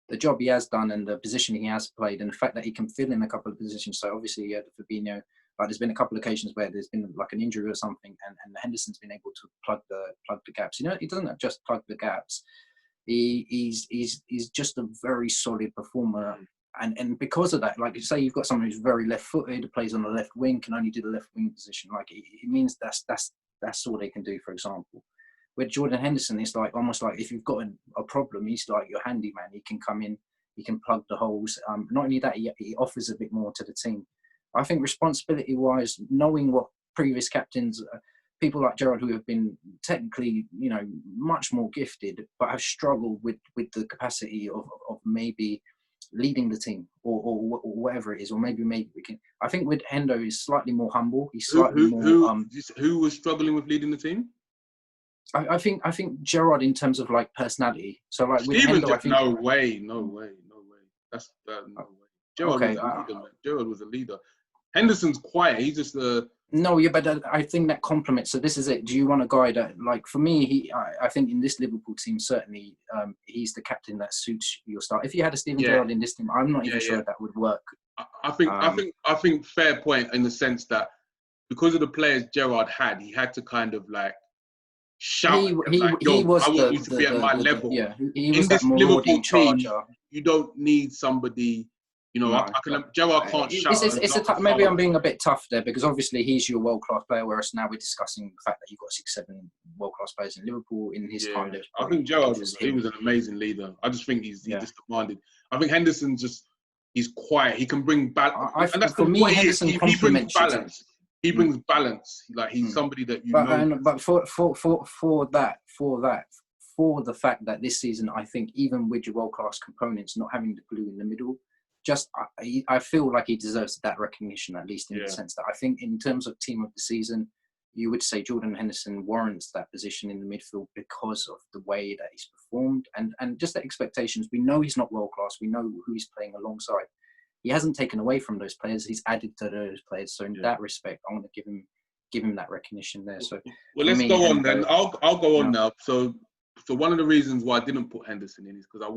[SPEAKER 2] the job he has done and the position he has played, and the fact that he can fill in a couple of positions. So obviously, Fabinho. But there's been a couple of occasions where there's been like an injury or something, and Henderson's been able to plug the gaps. You know, he doesn't just plug the gaps. He's just a very solid performer, and because of that, like you say, you've got someone who's very left-footed, plays on the left wing, can only do the left wing position. Like it means that's all they can do. For example, with Jordan Henderson, it's like almost like if you've got a problem, he's like your handyman. He can come in, he can plug the holes. Not only that, he offers a bit more to the team. I think responsibility-wise, knowing what previous captains. People like Gerrard who have been technically, you know, much more gifted, but have struggled with the capacity of maybe leading the team or whatever it is, or maybe we can. I think with Hendo, he's slightly more humble. He's slightly more.
[SPEAKER 1] Who was struggling with leading the team?
[SPEAKER 2] I think Gerrard in terms of like personality. So like with
[SPEAKER 1] Steven,
[SPEAKER 2] Hendo, I think
[SPEAKER 1] no way. That's no way. Gerrard was a leader, man. Gerrard was a leader. Henderson's quiet. He's just a.
[SPEAKER 2] No, yeah, but I think that complements. So this is it. Do you want a guy that, like, for me, I think in this Liverpool team, certainly he's the captain that suits your style. If you had a Steven Gerrard in this team, I'm not even sure that would work.
[SPEAKER 1] I think fair point in the sense that because of the players Gerrard had, he had to kind of like shout.
[SPEAKER 2] He
[SPEAKER 1] was I want you to be at my level.
[SPEAKER 2] He was that marauding charger.
[SPEAKER 1] You don't need somebody. You know, Gerrard can't shout.
[SPEAKER 2] Maybe I'm being a bit tough there because obviously he's your world-class player, whereas now we're discussing the fact that you've got 6-7 world-class players in Liverpool in his time.
[SPEAKER 1] I think Gerrard was an amazing leader. I just think he just demanded. I think Henderson he's quiet. He can bring balance. And that's for me, Henderson complements balance. He brings balance. Like he's somebody that know.
[SPEAKER 2] But for the fact that this season, I think even with your world-class components, not having the glue in the middle, I feel like he deserves that recognition, at least in the sense that I think in terms of team of the season, you would say Jordan Henderson warrants that position in the midfield because of the way that he's performed and just the expectations. We know he's not world-class. We know who he's playing alongside. He hasn't taken away from those players. He's added to those players. So in that respect, I want to give him that recognition there. So
[SPEAKER 1] let's go on then. I'll go on now. So one of the reasons why I didn't put Henderson in is because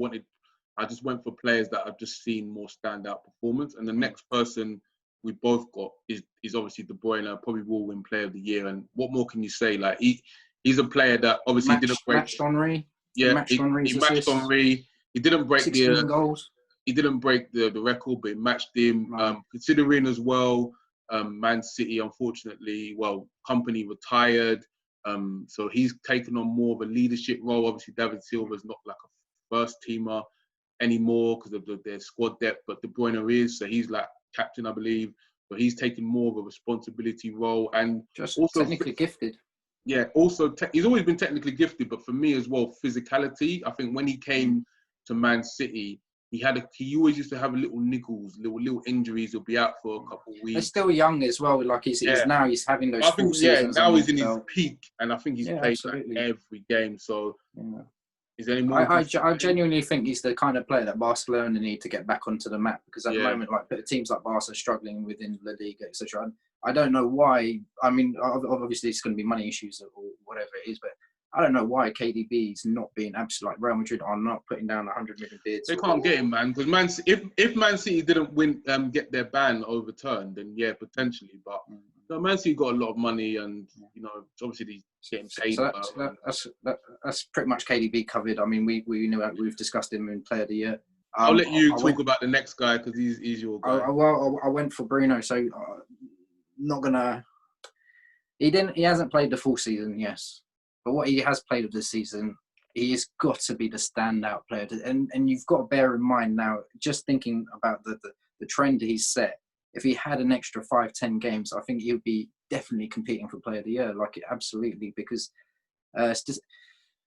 [SPEAKER 1] I just went for players that I've just seen more standout performance. And the next person we both got is obviously De Bruyne, probably will win Player of the Year. And what more can you say? Like he's a player that obviously didn't break.
[SPEAKER 2] Matched Henry.
[SPEAKER 1] Yeah, he matched Henry. He didn't break
[SPEAKER 2] 16 goals.
[SPEAKER 1] He didn't break the record, but he matched him. Right. Considering as well, Man City, unfortunately, Company retired. So he's taken on more of a leadership role. Obviously, David Silva's not like a first teamer anymore because of their squad depth, but De Bruyne is, so he's like captain, I believe. But he's taken more of a responsibility role and
[SPEAKER 2] just
[SPEAKER 1] also
[SPEAKER 2] technically gifted.
[SPEAKER 1] Yeah, also he's always been technically gifted, but for me as well, physicality. I think when he came to Man City, he always used to have little niggles, little injuries. He'll be out for a couple of weeks.
[SPEAKER 2] He's still young as well. Like he's now he's having those.
[SPEAKER 1] Now he's in his peak, and I think he's played like every game. So. Yeah. Is there any more?
[SPEAKER 2] I genuinely think he's the kind of player that Barcelona need to get back onto the map because at the moment, like teams like Barca are struggling within La Liga, etc. I don't know why. I mean, obviously it's going to be money issues or whatever it is, but I don't know why KDB is not being absolute. Like Real Madrid are not putting down 100 million bids.
[SPEAKER 1] They can't get him, man. Because if Man City didn't win, get their ban overturned, then potentially. But No, Man City got a lot of money, and you know, obviously he's getting paid.
[SPEAKER 2] So that's pretty much KDB covered. I mean, we've discussed him in Player of the Year.
[SPEAKER 1] I'll let you talk about the next guy because he's your guy.
[SPEAKER 2] I went for Bruno, so not gonna. He hasn't played the full season, yes, but what he has played of this season, he has got to be the standout player. And you've got to bear in mind now, just thinking about the trend he's set. If he had an extra 5-10 games, I think he would be definitely competing for Player of the Year, like absolutely, because it's just,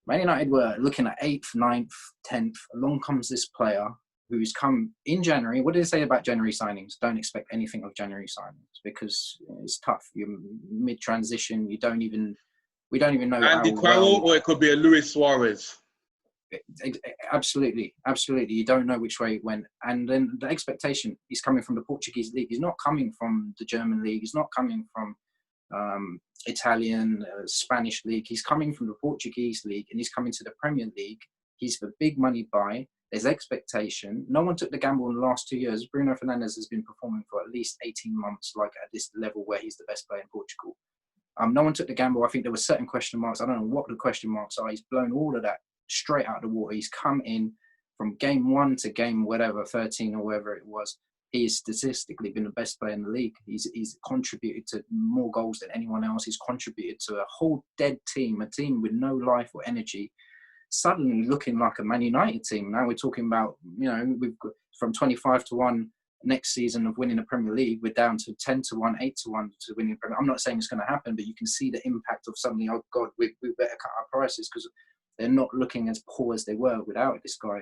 [SPEAKER 2] Man United were looking at 8th, 9th, 10th. Along comes this player who's come in January. What did they say about January signings? Don't expect anything of January signings because it's tough. You're mid-transition. We don't even know
[SPEAKER 1] Andy
[SPEAKER 2] how
[SPEAKER 1] Carroll, or it could be a Luis Suarez.
[SPEAKER 2] Absolutely. You don't know which way it went. And then the expectation, he's coming from the Portuguese league. He's not coming from the German league. He's not coming from Italian, Spanish league. He's coming from the Portuguese league, and he's coming to the Premier League. He's the big money buy. There's expectation. No one took the gamble in the last 2 years. Bruno Fernandes has been performing for at least 18 months, like at this level where he's the best player in Portugal. No one took the gamble. I think there were certain question marks. I don't know what the question marks are. He's blown all of that straight out of the water. He's come in from game 1 to game whatever, 13 or whatever it was. He's statistically been the best player in the league. He's contributed to more goals than anyone else. He's contributed to a whole dead team, a team with no life or energy, suddenly looking like a Man United team. Now we're talking about, we've got from 25-1 next season of winning the Premier League, we're down to 10-1, 8-1 to winning the Premier League. I'm not saying it's going to happen, but you can see the impact of suddenly, oh God, we better cut our prices because they're not looking as poor as they were without this guy.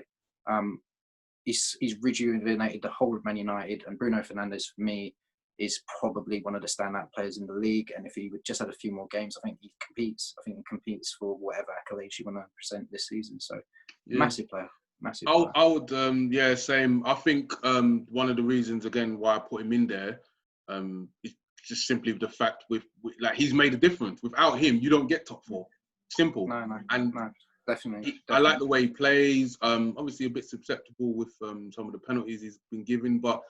[SPEAKER 2] He's rejuvenated the whole of Man United, and Bruno Fernandes, for me, is probably one of the standout players in the league. And if he would just had a few more games, I think he competes. I think he competes for whatever accolades you want to present this season. So, massive player.
[SPEAKER 1] I would, same. I think one of the reasons, again, why I put him in there is just simply the fact with he's made a difference. Without him, you don't get top 4. Simple.
[SPEAKER 2] No, definitely.
[SPEAKER 1] I like the way he plays. Obviously, a bit susceptible with some of the penalties he's been given, but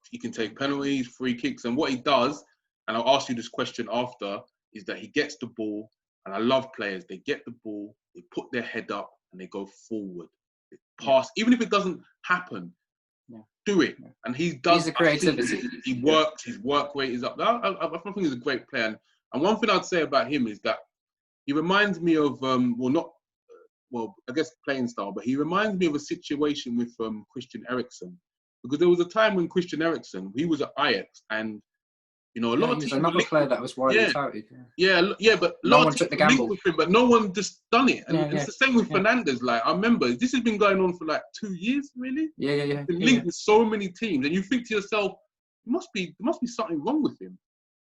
[SPEAKER 1] he can take penalties, free kicks, and what he does. And I'll ask you this question after: is that he gets the ball, and I love players. They get the ball, they put their head up, and they go forward. They pass, even if it doesn't happen. Do it, and he does.
[SPEAKER 2] He's the creativity.
[SPEAKER 1] He works. His work rate is up. I think he's a great player. And one thing I'd say about him is that he reminds me of I guess playing style, but he reminds me of a situation with Christian Eriksen, because there was a time when Christian Eriksen, he was at Ajax, and a lot of teams.
[SPEAKER 2] Another player that was widely touted.
[SPEAKER 1] But
[SPEAKER 2] no one took the gamble
[SPEAKER 1] with him, but no one just done it. And it's the same with Fernandes. Like, I remember this has been going on for like 2 years, really.
[SPEAKER 2] Yeah.
[SPEAKER 1] Been linked with so many teams, and you think to yourself, there must be something wrong with him.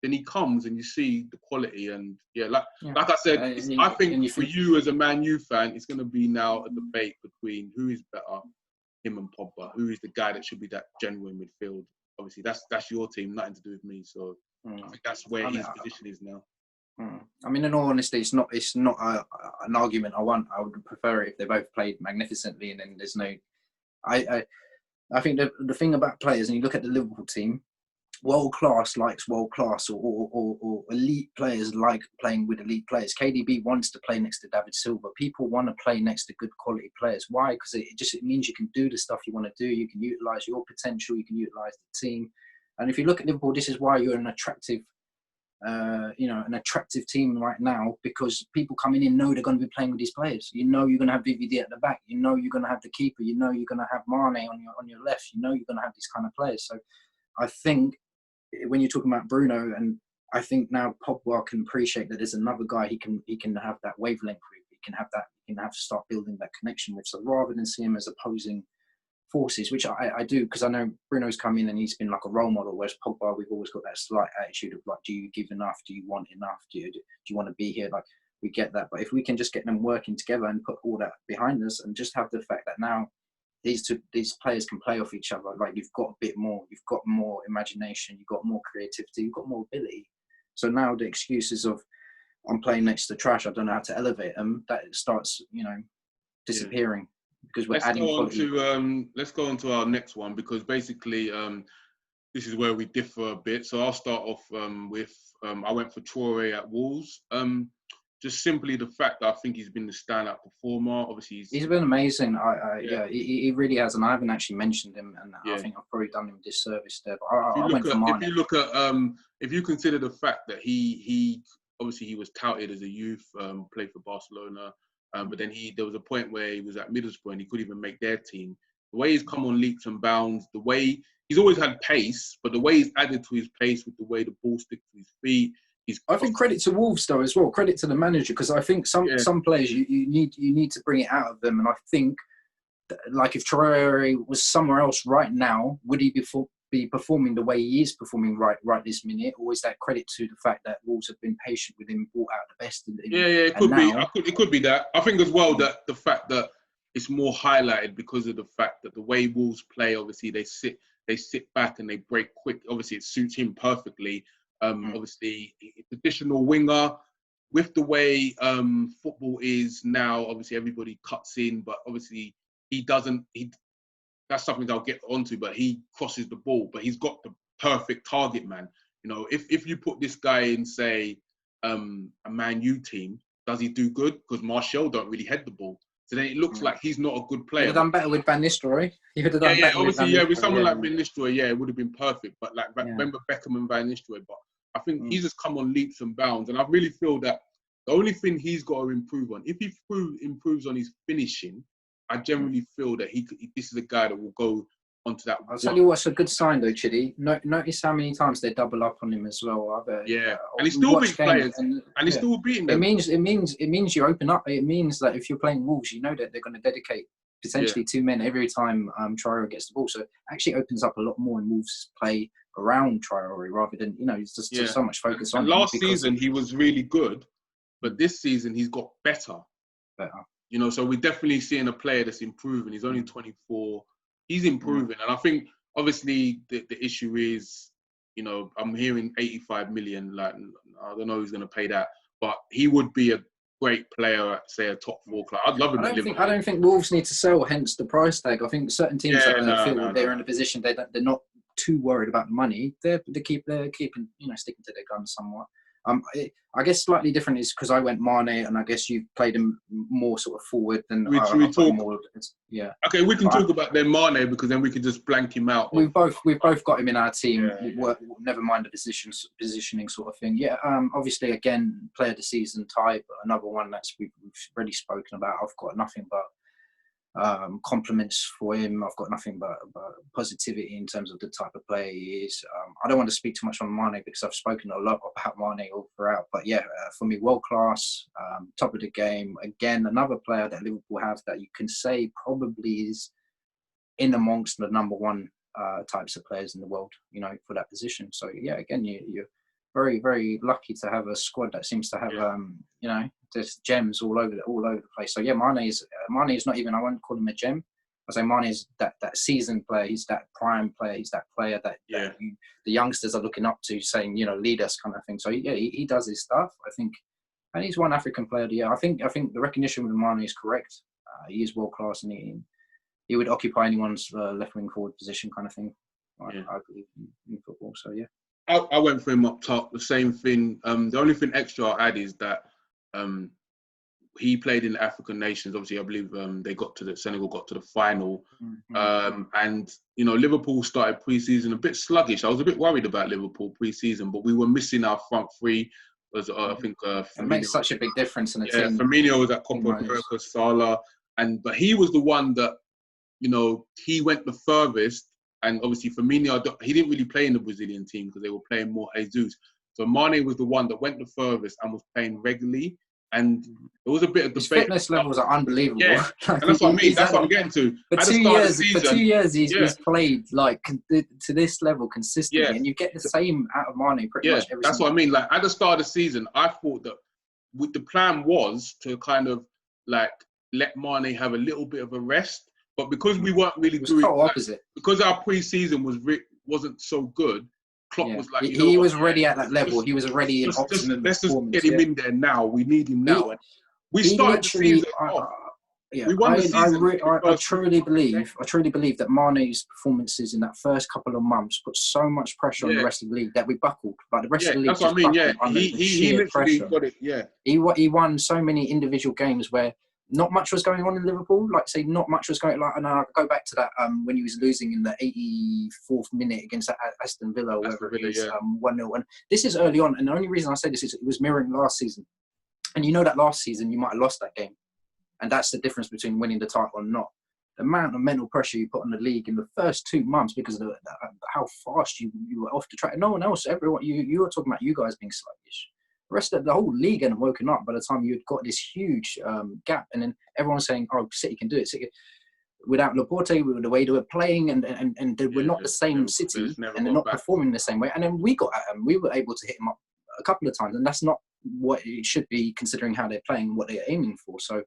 [SPEAKER 1] Then he comes and you see the quality, and like I said, I think for you as a Man U fan, it's going to be now a debate between who is better, him and Pogba. Who is the guy that should be that general in midfield? Obviously, that's your team, nothing to do with me. So I think that's where his position is now.
[SPEAKER 2] I mean, in all honesty, it's not an argument I want. I would prefer it if they both played magnificently, and then there's no. I think the thing about players, and you look at the Liverpool team. World class likes world class, or elite players like playing with elite players. KDB wants to play next to David Silva. People want to play next to good quality players. Why? Because it means you can do the stuff you want to do. You can utilise your potential. You can utilise the team. And if you look at Liverpool, this is why you're an attractive team right now, because people coming in know they're going to be playing with these players. You're going to have VVD at the back. You're going to have the keeper. You're going to have Mane on your left. You're going to have these kind of players. So I think when you're talking about Bruno, and I think now Pogba can appreciate that there's another guy he can have that wavelength with. He can have to start building that connection with. So rather than see him as opposing forces, which I do, because I know Bruno's come in and he's been like a role model, whereas Pogba, we've always got that slight attitude of like, do you give enough? Do you want enough? Do you want to be here? Like, we get that. But if we can just get them working together and put all that behind us, and just have the fact that now these players can play off each other. Like, you've got a bit more, you've got more imagination, you've got more creativity, you've got more ability. So now the excuses of I'm playing next to trash, I don't know how to elevate them, that starts, disappearing because we're adding quality.
[SPEAKER 1] Let's go on to our next one, because basically this is where we differ a bit. So I'll start off with I went for Traore at Wolves. Just simply the fact that I think he's been the standout performer. Obviously,
[SPEAKER 2] he's been amazing. He really has, and I haven't actually mentioned him, and I think I've probably done him a disservice there. But I went for Mane.
[SPEAKER 1] If you look at if you consider the fact that he obviously he was touted as a youth, played for Barcelona, but then there was a point where he was at Middlesbrough and he couldn't even make their team. The way he's come on leaps and bounds, the way he's always had pace, but the way he's added to his pace with the way the ball sticks to his feet.
[SPEAKER 2] I think credit to Wolves though as well. Credit to the manager, because I think some players you need to bring it out of them, and I think like if Traore was somewhere else right now, would he be performing the way he is performing right this minute, or is that credit to the fact that Wolves have been patient with him, brought out the best in him?
[SPEAKER 1] It could be. It could be that. I think as well that the fact that it's more highlighted because of the fact that the way Wolves play, obviously they sit back and they break quick. Obviously, it suits him perfectly. Obviously, traditional winger. With the way football is now, obviously everybody cuts in, but obviously he doesn't. That's something I'll get onto. But he crosses the ball, but he's got the perfect target man. You know, if you put this guy in, say, a Man U team, does he do good? Because Martial don't really head the ball. So then it looks like he's not a good player.
[SPEAKER 2] He'd have done better with Van Nistelrooy. He would have done better
[SPEAKER 1] with someone like Van Nistelrooy, it would have been perfect. But like, remember Beckham and Van Nistelrooy. But I think he's just come on leaps and bounds. And I really feel that the only thing he's got to improve on, if he improves on his finishing, I generally feel that this is a guy that will go onto that.
[SPEAKER 2] I'll tell you what's a good sign though, Chidi. Notice how many times they double up on him as well.
[SPEAKER 1] And he still beats players, and he's still beating them.
[SPEAKER 2] It means you open up. It means that if you're playing Wolves, you know that they're going to dedicate potentially 2 men every time Traore gets the ball. So it actually opens up a lot more in Wolves' play around Traore rather than it's just so much focus on him.
[SPEAKER 1] Last season he was really good, but this season he's got better. So we're definitely seeing a player that's improving. He's only 24. He's improving, and I think obviously the issue is, I'm hearing 85 million. Like, I don't know who's going to pay that, but he would be a great player at, say, a top 4 club. I'd love him.
[SPEAKER 2] I don't think Wolves need to sell, hence the price tag. I think certain teams feel they're in a position they're not too worried about the money. They're keeping sticking to their guns somewhat. I guess slightly different is because I went Mane, and I guess you played him more sort of forward than
[SPEAKER 1] we talk. Okay, we can talk about then Mane, because then we can just blank him out.
[SPEAKER 2] We've both got him in our team. Never mind the positioning sort of thing. Obviously again, player of the season type. Another one we've already spoken about. I've got nothing but compliments for him. I've got nothing but positivity in terms of the type of player he is. I don't want to speak too much on Mane because I've spoken a lot about Mane all throughout. But for me, world class, top of the game. Again, another player that Liverpool have that you can say probably is in amongst the number one types of players in the world, for that position. So again, you're very, very lucky to have a squad that seems to have, there's gems all over the place. So Mane is not even, I won't call him a gem. I say Mane is that seasoned player. He's that prime player. He's that player that the youngsters are looking up to, saying, lead us kind of thing. So he does his stuff, I think, and he's one African player of the year. I think the recognition with Mane is correct. He is world class, and he would occupy anyone's left wing forward position kind of thing. I believe in football. So
[SPEAKER 1] I went for him up top. The same thing. The only thing extra I'll add is that he played in the African nations. Obviously, I believe Senegal got to the final. And Liverpool started pre-season a bit sluggish. I was a bit worried about Liverpool pre-season, but we were missing our front three. I think
[SPEAKER 2] it makes such a big difference in the team.
[SPEAKER 1] Firmino was at Copa America, Salah, but he was the one that he went the furthest. And obviously Firmino, he didn't really play in the Brazilian team because they were playing more Jesus. So Mane was the one that went the furthest and was playing regularly. And there was a bit of debate.
[SPEAKER 2] His fitness levels are unbelievable.
[SPEAKER 1] Yeah, and that's what I mean. That's what I'm getting to.
[SPEAKER 2] For 2 years, he's played to this level consistently, and you get the same out of Mane pretty much every.
[SPEAKER 1] That's what I mean. Like at the start of the season, I thought that the plan was to kind of like let Mane have a little bit of a rest. But because we weren't really doing
[SPEAKER 2] opposite,
[SPEAKER 1] because our pre-season wasn't so good, Klopp was like,
[SPEAKER 2] he was ready at that level. He was already in optimum.
[SPEAKER 1] Let's just get him in there now. We need him now. We started the season off.
[SPEAKER 2] Yeah,
[SPEAKER 1] we won the season.
[SPEAKER 2] I truly believe that Mane's performances in that first couple of months put so much pressure on the rest of the league that we buckled. Like the rest of the league
[SPEAKER 1] that's what
[SPEAKER 2] just
[SPEAKER 1] I mean. Yeah,
[SPEAKER 2] buckled under the
[SPEAKER 1] he
[SPEAKER 2] sheer
[SPEAKER 1] literally
[SPEAKER 2] pressure.
[SPEAKER 1] got it. Yeah,
[SPEAKER 2] he won so many individual games where not much was going on in Liverpool. Like say, not much was going. Like, and I go back to that when he was losing in the 84th minute against Aston Villa, or whatever it is, 1-0. And this is early on, and the only reason I say this is it was mirroring last season. And you know that last season you might have lost that game. And that's the difference between winning the title or not. The amount of mental pressure you put on the league in the first 2 months because of how fast you were off the track. No one else, everyone, you were talking about you guys being sluggish. The rest of the whole league hadn't woken up by the time you had got this huge gap. And then everyone was saying, oh, City can do it. City, without Laporte, with the way they were playing, and they were not the same City, and they're not performing the same way. And then we got at them. We were able to hit them up a couple of times. And that's not what it should be considering how they're playing, what they're aiming for. So,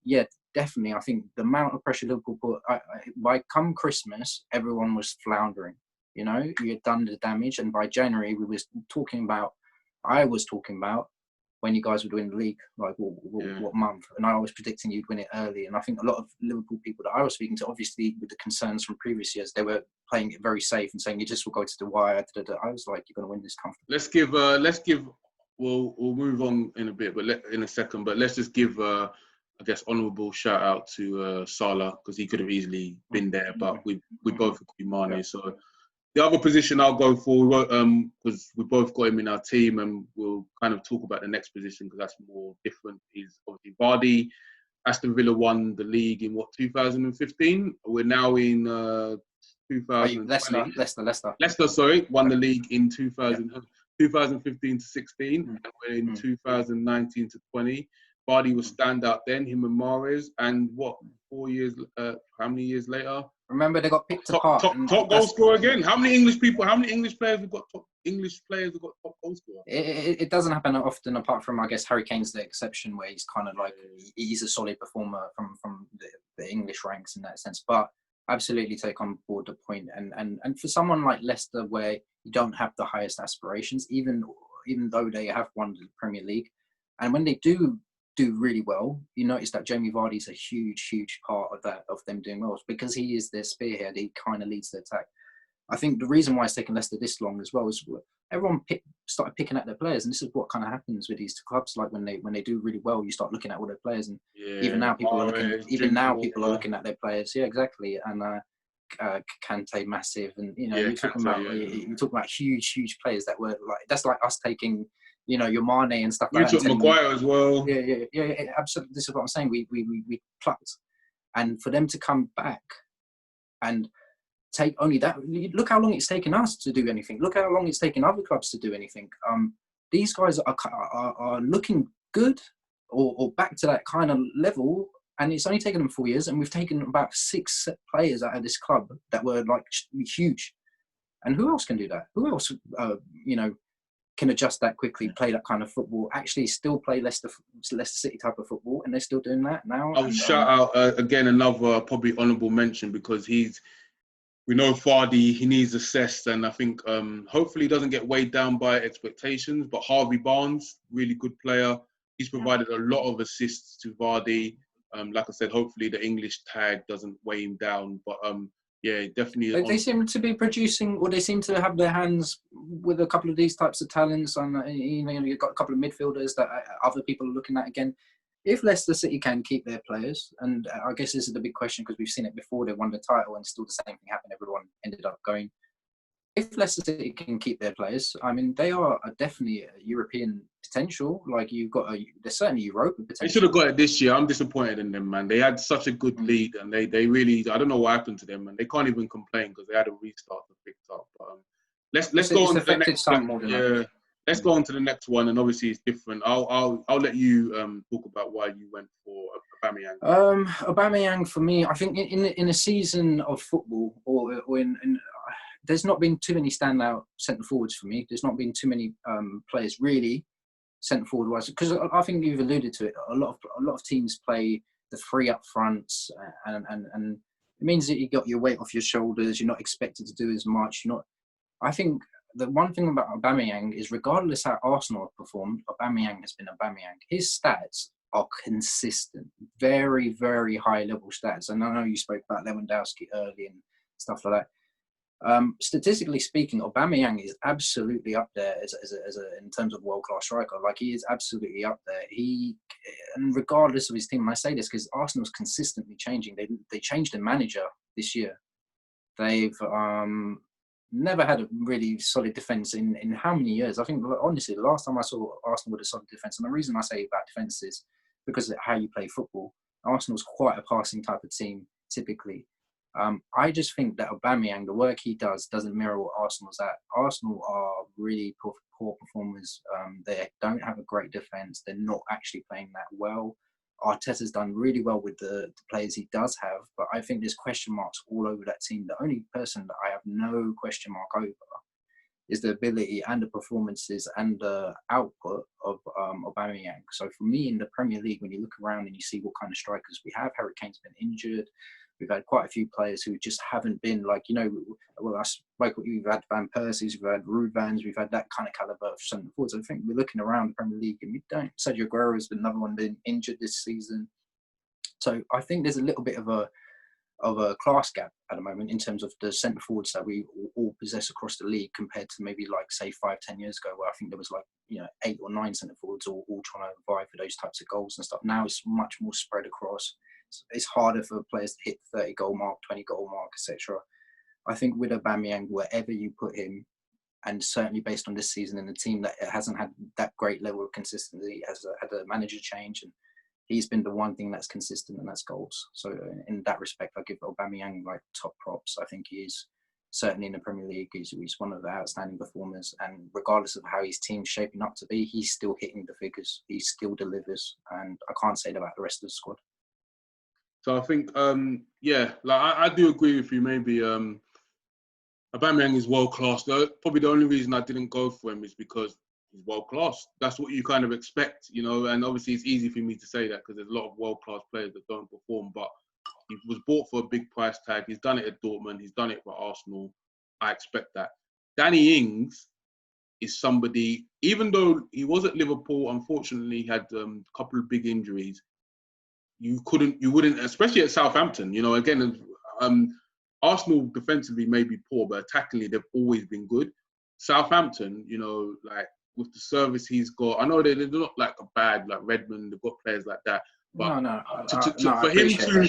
[SPEAKER 2] yeah, definitely. I think the amount of pressure Liverpool put, by come Christmas, everyone was floundering. You know, you had done the damage, and by January, I was talking about when you guys would win the league, like what month, and I was predicting you'd win it early. And I think a lot of Liverpool people that I was speaking to, obviously with the concerns from previous years, they were playing it very safe and saying you just will go to the wire. I was like, you're going to win this comfortably.
[SPEAKER 1] Let's give. We'll move on in a bit, but in a second. But let's just give, I guess, honourable shout out to Salah, because he could have easily been there, but we both agree Mane. Yeah. So the other position I'll go for, because we both got him in our team, and we'll kind of talk about the next position because that's more different, is obviously Vardy. Aston Villa won the league in 2015. We're now in 2020. Leicester, won the league in 2015 to 16, and we're in 2019 to 20. Vardy was standout then, him and Mahrez, and 4 years, how many years later?
[SPEAKER 2] Remember, they got picked apart.
[SPEAKER 1] Top goal scorer again. How many English players have got top goal scorer?
[SPEAKER 2] It doesn't happen often, apart from, I guess, Harry Kane's the exception, where he's kind of like, he's a solid performer from the English ranks in that sense. But absolutely take on board the point. And for someone like Leicester, where you don't have the highest aspirations, even though they have won the Premier League, and when they do really well, you notice that Jamie Vardy is a huge part of them doing well, because he is their spearhead. He kind of leads the attack. I think the reason why it's taken Leicester this long as well is everyone started picking at their players, and this is what kind of happens with these clubs. Like when they do really well, you start looking at all their players, and even now people are looking at their players. Yeah, exactly. And Kante massive, and you're talking about huge players that were like, that's like us taking, your Mane and stuff like that.
[SPEAKER 1] You took Maguire as well.
[SPEAKER 2] Yeah, absolutely. This is what I'm saying. We plucked, and for them to come back and take only that. Look how long it's taken us to do anything. Look how long it's taken other clubs to do anything. These guys are looking good or back to that kind of level, and it's only taken them 4 years, and we've taken about 6 players out of this club that were like huge. And who else can do that? Who else, can adjust that quickly, play that kind of football, actually still play Leicester City type of football, and they're still doing that now?
[SPEAKER 1] I'll shout out again another probably honourable mention, because we know Vardy, he needs assessed, and I think hopefully he doesn't get weighed down by expectations. But Harvey Barnes, really good player. He's provided a lot of assists to Vardy. Like I said, hopefully the English tag doesn't weigh him down. But yeah, definitely.
[SPEAKER 2] They seem to be producing, or they seem to have their hands with a couple of these types of talents. And you've got a couple of midfielders that other people are looking at again. If Leicester City can keep their players, and I guess this is the big question, because we've seen it before, they won the title and still the same thing happened. Everyone ended up going. If Leicester City can keep their players, I mean, they are definitely a European potential. Like they're certainly Europa potential.
[SPEAKER 1] They should have got it this year. I'm disappointed in them, man. They had such a good lead, and they really, I don't know what happened to them, man. They can't even complain because they had a restart to pick up. But, let's go on to the next one. Let's go on to the next one, and obviously it's different. I'll let you talk about why you went for Aubameyang.
[SPEAKER 2] Aubameyang for me, I think in a season of football, or in there's not been too many standout centre forwards for me. There's not been too many players really centre forward wise, because I think you've alluded to it. A lot of teams play the 3 up fronts, and it means that you got your weight off your shoulders. You're not expected to do as much. I think the one thing about Aubameyang is, regardless how Arsenal have performed, Aubameyang has been Aubameyang. His stats are consistent, very, very high level stats. And I know you spoke about Lewandowski early and stuff like that. Statistically speaking, Aubameyang is absolutely up there as in terms of world-class striker. Like, he is absolutely up there. And regardless of his team, and I say this because Arsenal's consistently changing. They changed the manager this year. They've never had a really solid defence in how many years? I think, honestly, the last time I saw Arsenal with a solid defence, and the reason I say about defence is because of how you play football. Arsenal's quite a passing type of team, typically. I just think that Aubameyang, the work he does, doesn't mirror what Arsenal's at. Arsenal are really poor performers. They don't have a great defence. They're not actually playing that well. Arteta's done really well with the players he does have, but I think there's question marks all over that team. The only person that I have no question mark over is the ability and the performances and the output of Aubameyang. So for me, in the Premier League, when you look around and you see what kind of strikers we have, Harry Kane's been injured. We've had quite a few players who just haven't been like, well, I spoke with you, we've had Van Persie's, we've had Rubans, we've had that kind of calibre of centre forwards. I think we're looking around the Premier League and we don't. Sergio Aguero's been another one been injured this season. So I think there's a little bit of a class gap at the moment in terms of the centre forwards that we all possess across the league compared to maybe like, say, 5-10 years ago, where I think there was like, 8 or 9 centre forwards all trying to vie for those types of goals and stuff. Now it's much more spread across. It's harder for players to hit 30-goal mark, 20-goal mark, etc. I think with Aubameyang, wherever you put him, and certainly based on this season and the team that hasn't had that great level of consistency, has had a manager change, and he's been the one thing that's consistent, and that's goals. So in that respect, I give Aubameyang like top props. I think he is certainly in the Premier League. He's one of the outstanding performers, and regardless of how his team's shaping up to be, he's still hitting the figures. He still delivers, and I can't say that about the rest of the squad.
[SPEAKER 1] So I think, I do agree with you. Maybe Aubameyang is world class. Probably the only reason I didn't go for him is because he's world class. That's what you kind of expect, And obviously, it's easy for me to say that because there's a lot of world class players that don't perform. But he was bought for a big price tag. He's done it at Dortmund. He's done it for Arsenal. I expect that. Danny Ings is somebody. Even though he was at Liverpool, unfortunately, he had a couple of big injuries. You wouldn't, especially at Southampton, again, Arsenal defensively may be poor, but attackingly, they've always been good. Southampton, like with the service he's got, I know they're not like a bad, like Redmond, they've got players like that. But for him to,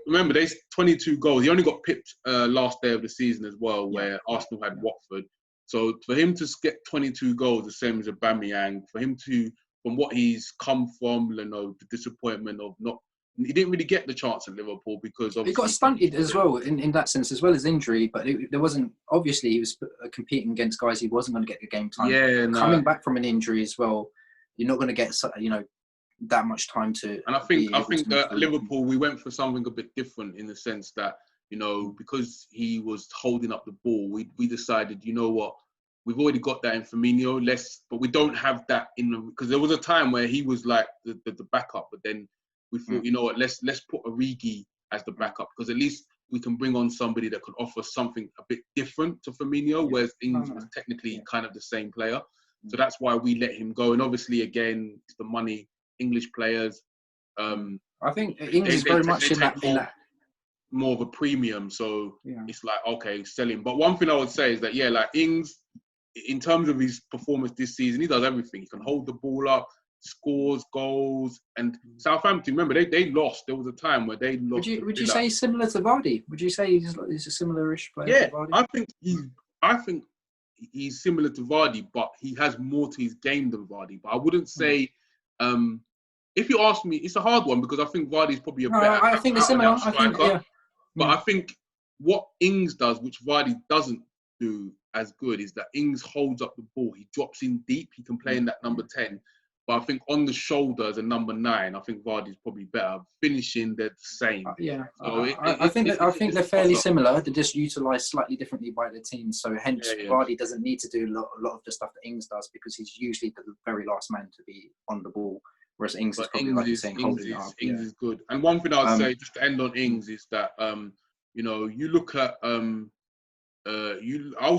[SPEAKER 1] remember, there's 22 goals. He only got pipped last day of the season as well, where Arsenal had Watford. So for him to get 22 goals, the same as Aubameyang, for him to, from what he's come from, the disappointment of he didn't really get the chance at Liverpool because obviously
[SPEAKER 2] he got stunted as well in that sense, as well as injury. But there wasn't, obviously he was competing against guys he wasn't going to get the game time. Coming back from an injury as well, you're not going to get that much time to.
[SPEAKER 1] And I think that Liverpool, we went for something a bit different in the sense that because he was holding up the ball, we decided, what. We've already got that in Firmino, but we don't have that because there was a time where he was like the backup, but then we thought, what, let's put Origi as the backup because at least we can bring on somebody that could offer something a bit different to Firmino, whereas Ings was technically kind of the same player. So that's why we let him go. And obviously, again, it's the money, English players.
[SPEAKER 2] I think Ings is very much in that.
[SPEAKER 1] More of a premium, so it's like, okay, sell him. But one thing I would say is that, like Ings, in terms of his performance this season, he does everything. He can hold the ball up, scores goals, and Southampton. Remember, they lost. There was a time where they lost.
[SPEAKER 2] Would you say he's similar to Vardy? Would you say he's a similar-ish player?
[SPEAKER 1] Yeah,
[SPEAKER 2] to Vardy?
[SPEAKER 1] I think he's similar to Vardy, but he has more to his game than Vardy. But I wouldn't say. If you ask me, it's a hard one because I think Vardy's probably a better.
[SPEAKER 2] I think they're similar.
[SPEAKER 1] Striker. But I think what Ings does, which Vardy doesn't do as good, is that Ings holds up the ball. He drops in deep. He can play in that number 10. But I think on the shoulder as a number 9, I think Vardy's probably better. Finishing, they're the same.
[SPEAKER 2] So I think they're fairly similar. They're just utilised slightly differently by the team. So hence, Vardy doesn't need to do a lot of the stuff that Ings does because he's usually the very last man to be on the ball. Whereas Ings is probably like saying holding it up.
[SPEAKER 1] Ings is good. And one thing I would say, just to end on Ings, is that you look at I'll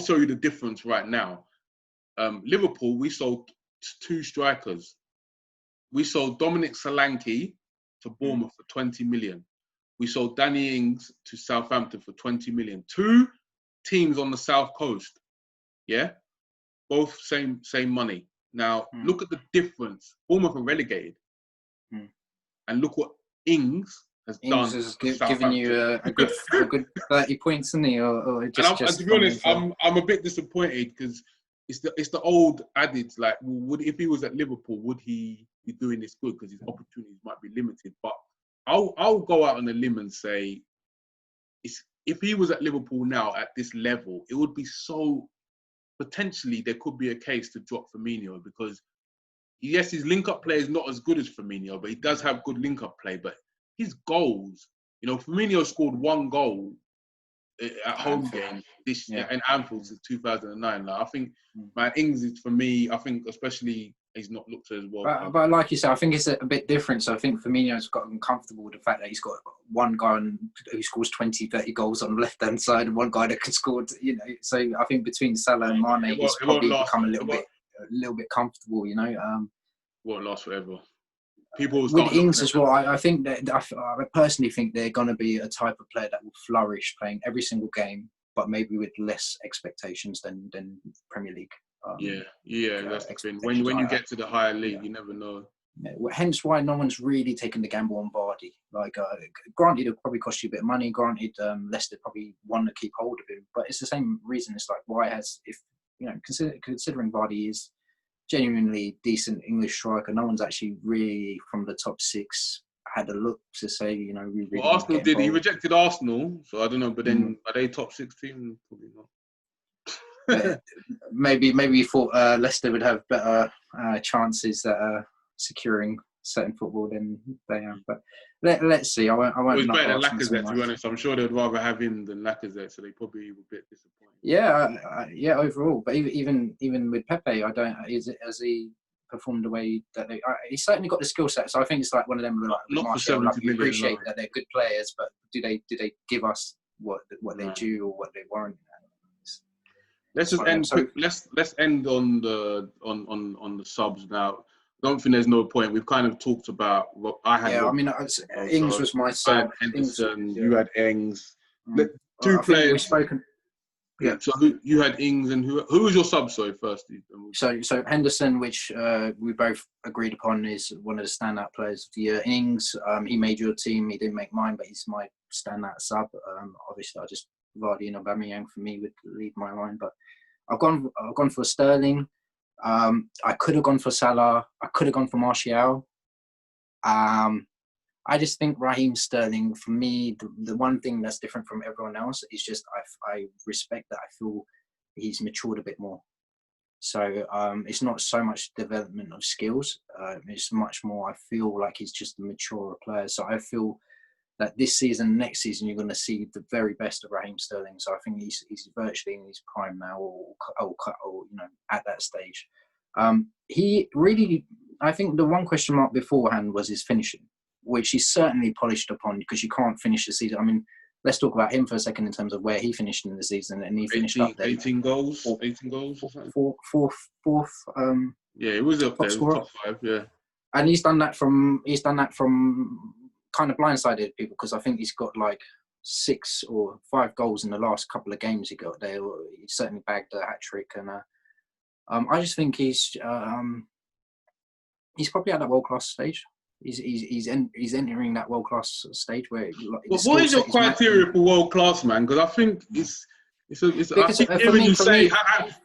[SPEAKER 1] show you the difference right now. Liverpool, we sold 2 strikers. we sold Dominic Solanke to Bournemouth for 20 million. We sold Danny Ings to Southampton for 20 million. Two teams on the South Coast, yeah? Both same money. Now, look at the difference. Bournemouth are relegated. And look what Ings has
[SPEAKER 2] Ings
[SPEAKER 1] done.
[SPEAKER 2] has given you a good 30 points, isn't he? Or just,
[SPEAKER 1] and to be honest, I'm a bit disappointed because it's the old adage, like, if he was at Liverpool, would he be doing this good? Because his opportunities might be limited. But I'll go out on a limb and say, if he was at Liverpool now at this level, it would be so, potentially there could be a case to drop Firmino because, yes, his link-up play is not as good as Firmino, but he does have good link-up play. But his goals, Firmino scored 1 goal at home game in Anfield in 2009. Like, I think, man, Ings is, for me, I think especially he's not looked at as well.
[SPEAKER 2] But like you said, I think it's a bit different. So I think Firmino's gotten comfortable with the fact that he's got one guy who scores 20, 30 goals on the left-hand side and one guy that can score, So I think between Salah and Mane, he's probably become a little bit comfortable,
[SPEAKER 1] Won't last forever. People
[SPEAKER 2] with Ings as well, I think that I personally think they're going to be a type of player that will flourish playing every single game, but maybe with less expectations than Premier League.
[SPEAKER 1] That's the thing. When you get to the higher league, you never know.
[SPEAKER 2] Yeah, hence why no one's really taken the gamble on Vardy. Like, granted, it'll probably cost you a bit of money. Granted, Leicester probably want to keep hold of him, but it's the same reason. It's like, why considering Vardy is genuinely decent English striker, no one's actually really from the top 6 had a look to say, we really.
[SPEAKER 1] Well, Arsenal did. He rejected Arsenal, so I don't know. But then, are they top 6 team? Probably not.
[SPEAKER 2] maybe he thought Leicester would have better chances at securing certain football than they have. But let's see. I won't.
[SPEAKER 1] He's better than Lacazette, to be honest. I'm sure they'd rather have him than Lacazette, so they probably were a bit disappointed.
[SPEAKER 2] Yeah, overall. But even with Pepe, has he performed the way that he's certainly got the skill set. So I think it's like one of them. Like,
[SPEAKER 1] not for 70 million.
[SPEAKER 2] We appreciate that they're good players, but do they give us what they do or what they warrant?
[SPEAKER 1] Let's just end. Let's end on the subs now. I don't think there's no point. We've kind of talked about what I had.
[SPEAKER 2] Yeah, Ings was my sub.
[SPEAKER 1] Henderson, you had Ings. Two players. We've spoken. Yeah. So you had Ings, and who was your sub? Sorry, first.
[SPEAKER 2] So Henderson, which we both agreed upon, is one of the standout players of the year. Ings, he made your team. He didn't make mine, but he's my standout sub. Obviously, I just Vardy and Aubameyang for me would lead my line, but I've gone for Sterling. I could have gone for Salah. I could have gone for Martial. I just think Raheem Sterling, for me, the one thing that's different from everyone else is just I respect that. I feel he's matured a bit more. So it's not so much development of skills. It's much more, I feel like he's just a maturer player. So I feel that this season, next season, you're going to see the very best of Raheem Sterling. So I think he's virtually in his prime now, or at that stage. He really, I think the one question mark beforehand was his finishing, which he's certainly polished upon because you can't finish the season. I mean, let's talk about him for a second in terms of where he finished in the season, and he finished up there.
[SPEAKER 1] 18 goals or something.
[SPEAKER 2] Fourth.
[SPEAKER 1] Yeah, it was up there. Top 5. Yeah,
[SPEAKER 2] and he's done that from kind of blindsided people because I think he's got like 6 or 5 goals in the last couple of games he got there. He certainly bagged a hat trick, and I just think he's probably at that world class stage. He's entering that world class stage where.
[SPEAKER 1] What is your criteria for world class, man? Because I think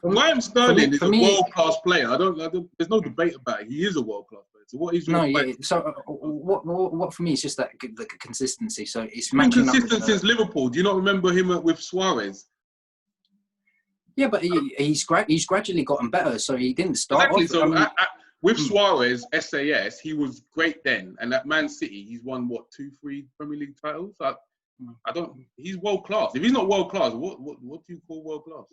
[SPEAKER 1] Raheem Sterling is a world class player. I don't. There's no debate about it. He is a world class player. So what is your
[SPEAKER 2] So what for me is just that the consistency. So it's
[SPEAKER 1] matching consistent since Liverpool. Do you not remember him with Suarez?
[SPEAKER 2] Yeah, but he's gradually gotten better. So he didn't start off.
[SPEAKER 1] So with Suarez, SAS, he was great then, and at Man City, he's won 2-3 Premier League titles. He's world class. If he's not world class, what do you call world class?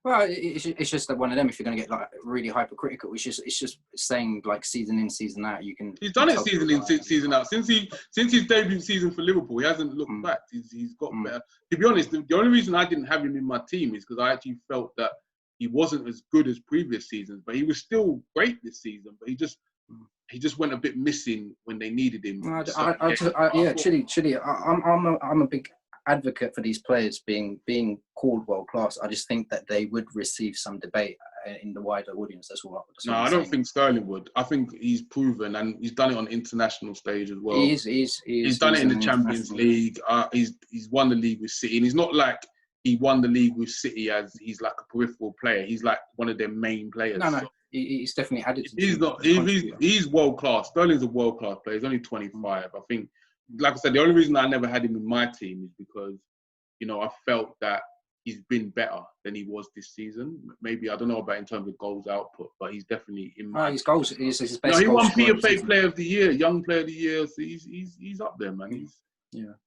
[SPEAKER 2] Well, it's just that one of them. If you're going to get like really hypercritical, it's just saying like season in, season out. You can.
[SPEAKER 1] He's done it season in, season out. Since his debut season for Liverpool, he hasn't looked back. He's got better. To be honest, the only reason I didn't have him in my team is because I actually felt that he wasn't as good as previous seasons, but he was still great this season. But he just he just went a bit missing when they needed him.
[SPEAKER 2] Chile. I'm a big advocate for these players being called world class. I just think that they would receive some debate in the wider audience. That's all.
[SPEAKER 1] I don't think Sterling would. I think he's proven, and he's done it on international stage as well. He's done it in the Champions League. He's won the league with City, and he's not like he won the league with City as he's like a peripheral player. He's like one of their main players.
[SPEAKER 2] No, so he's definitely added.
[SPEAKER 1] He's world class. Sterling's a world class player. He's only 25. I think, like I said, the only reason I never had him in my team is because, I felt that he's been better than he was this season. Maybe, I don't know about in terms of goals output, but he's definitely in my...
[SPEAKER 2] his goals, his best
[SPEAKER 1] he won PFA Player of the Year, Young Player of the Year. So he's up there, man.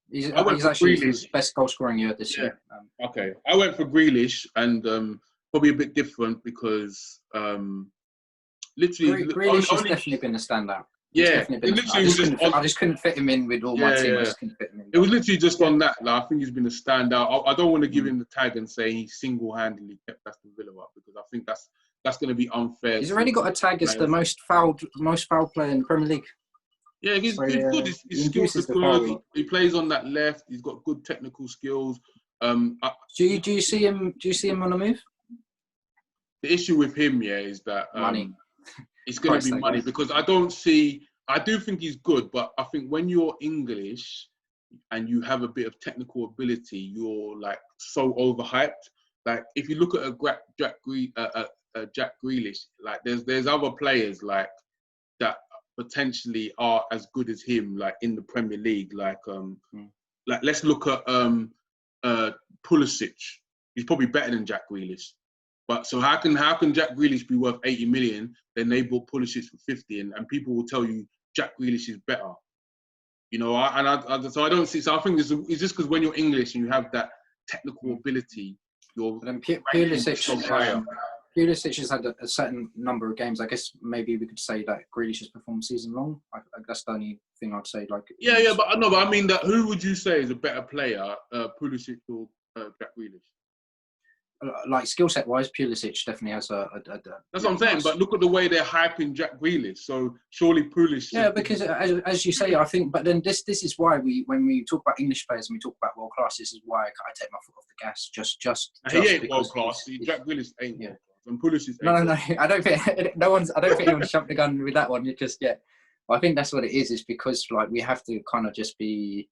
[SPEAKER 2] He's actually his best goal scoring year this year.
[SPEAKER 1] Okay. I went for Grealish, and probably a bit different because literally...
[SPEAKER 2] Grealish has definitely been a standout.
[SPEAKER 1] Yeah,
[SPEAKER 2] I just couldn't fit him in with all my team. I just couldn't fit him in.
[SPEAKER 1] It was literally just on that. Like, I think he's been a standout. I don't want to give him the tag and say he single-handedly kept Aston Villa up, because I think that's going to be unfair.
[SPEAKER 2] He's already got a tag as the most fouled player in the Premier League.
[SPEAKER 1] Yeah, he's good. His skills are good. He plays on that left. He's got good technical skills. Do
[SPEAKER 2] you see him? Do you see him on the move?
[SPEAKER 1] The issue with him, is that
[SPEAKER 2] money.
[SPEAKER 1] It's going to be money, because I do think he's good, but I think when you're English and you have a bit of technical ability, you're like so overhyped. Like if you look at Jack Grealish, like there's other players like that potentially are as good as him, like in the Premier League. Like let's look at Pulisic. He's probably better than Jack Grealish. But so how can Jack Grealish be worth 80 million? Then they bought Pulisic for 50, and people will tell you Jack Grealish is better. So I don't see. So I think it's just because when you're English and you have that technical ability, you're.
[SPEAKER 2] Then Pulisic has had a certain number of games. I guess maybe we could say that Grealish has performed season long. That's the only thing I'd say. But
[SPEAKER 1] I mean that. Who would you say is a better player, Pulisic or Jack Grealish?
[SPEAKER 2] Like skill set wise, Pulisic definitely has a
[SPEAKER 1] that's what I'm saying. But look at the way they're hyping Jack Grealish. So surely Pulisic.
[SPEAKER 2] Yeah, because as you say, I think. But then this is why when we talk about English players and we talk about world class, this is why I take my foot off the gas. Just
[SPEAKER 1] he ain't world class. Jack Grealish ain't world class, and Pulisic.
[SPEAKER 2] No. I don't think anyone's jumped the gun with that one. You just I think that's what it is. It's because like we have to kind of just be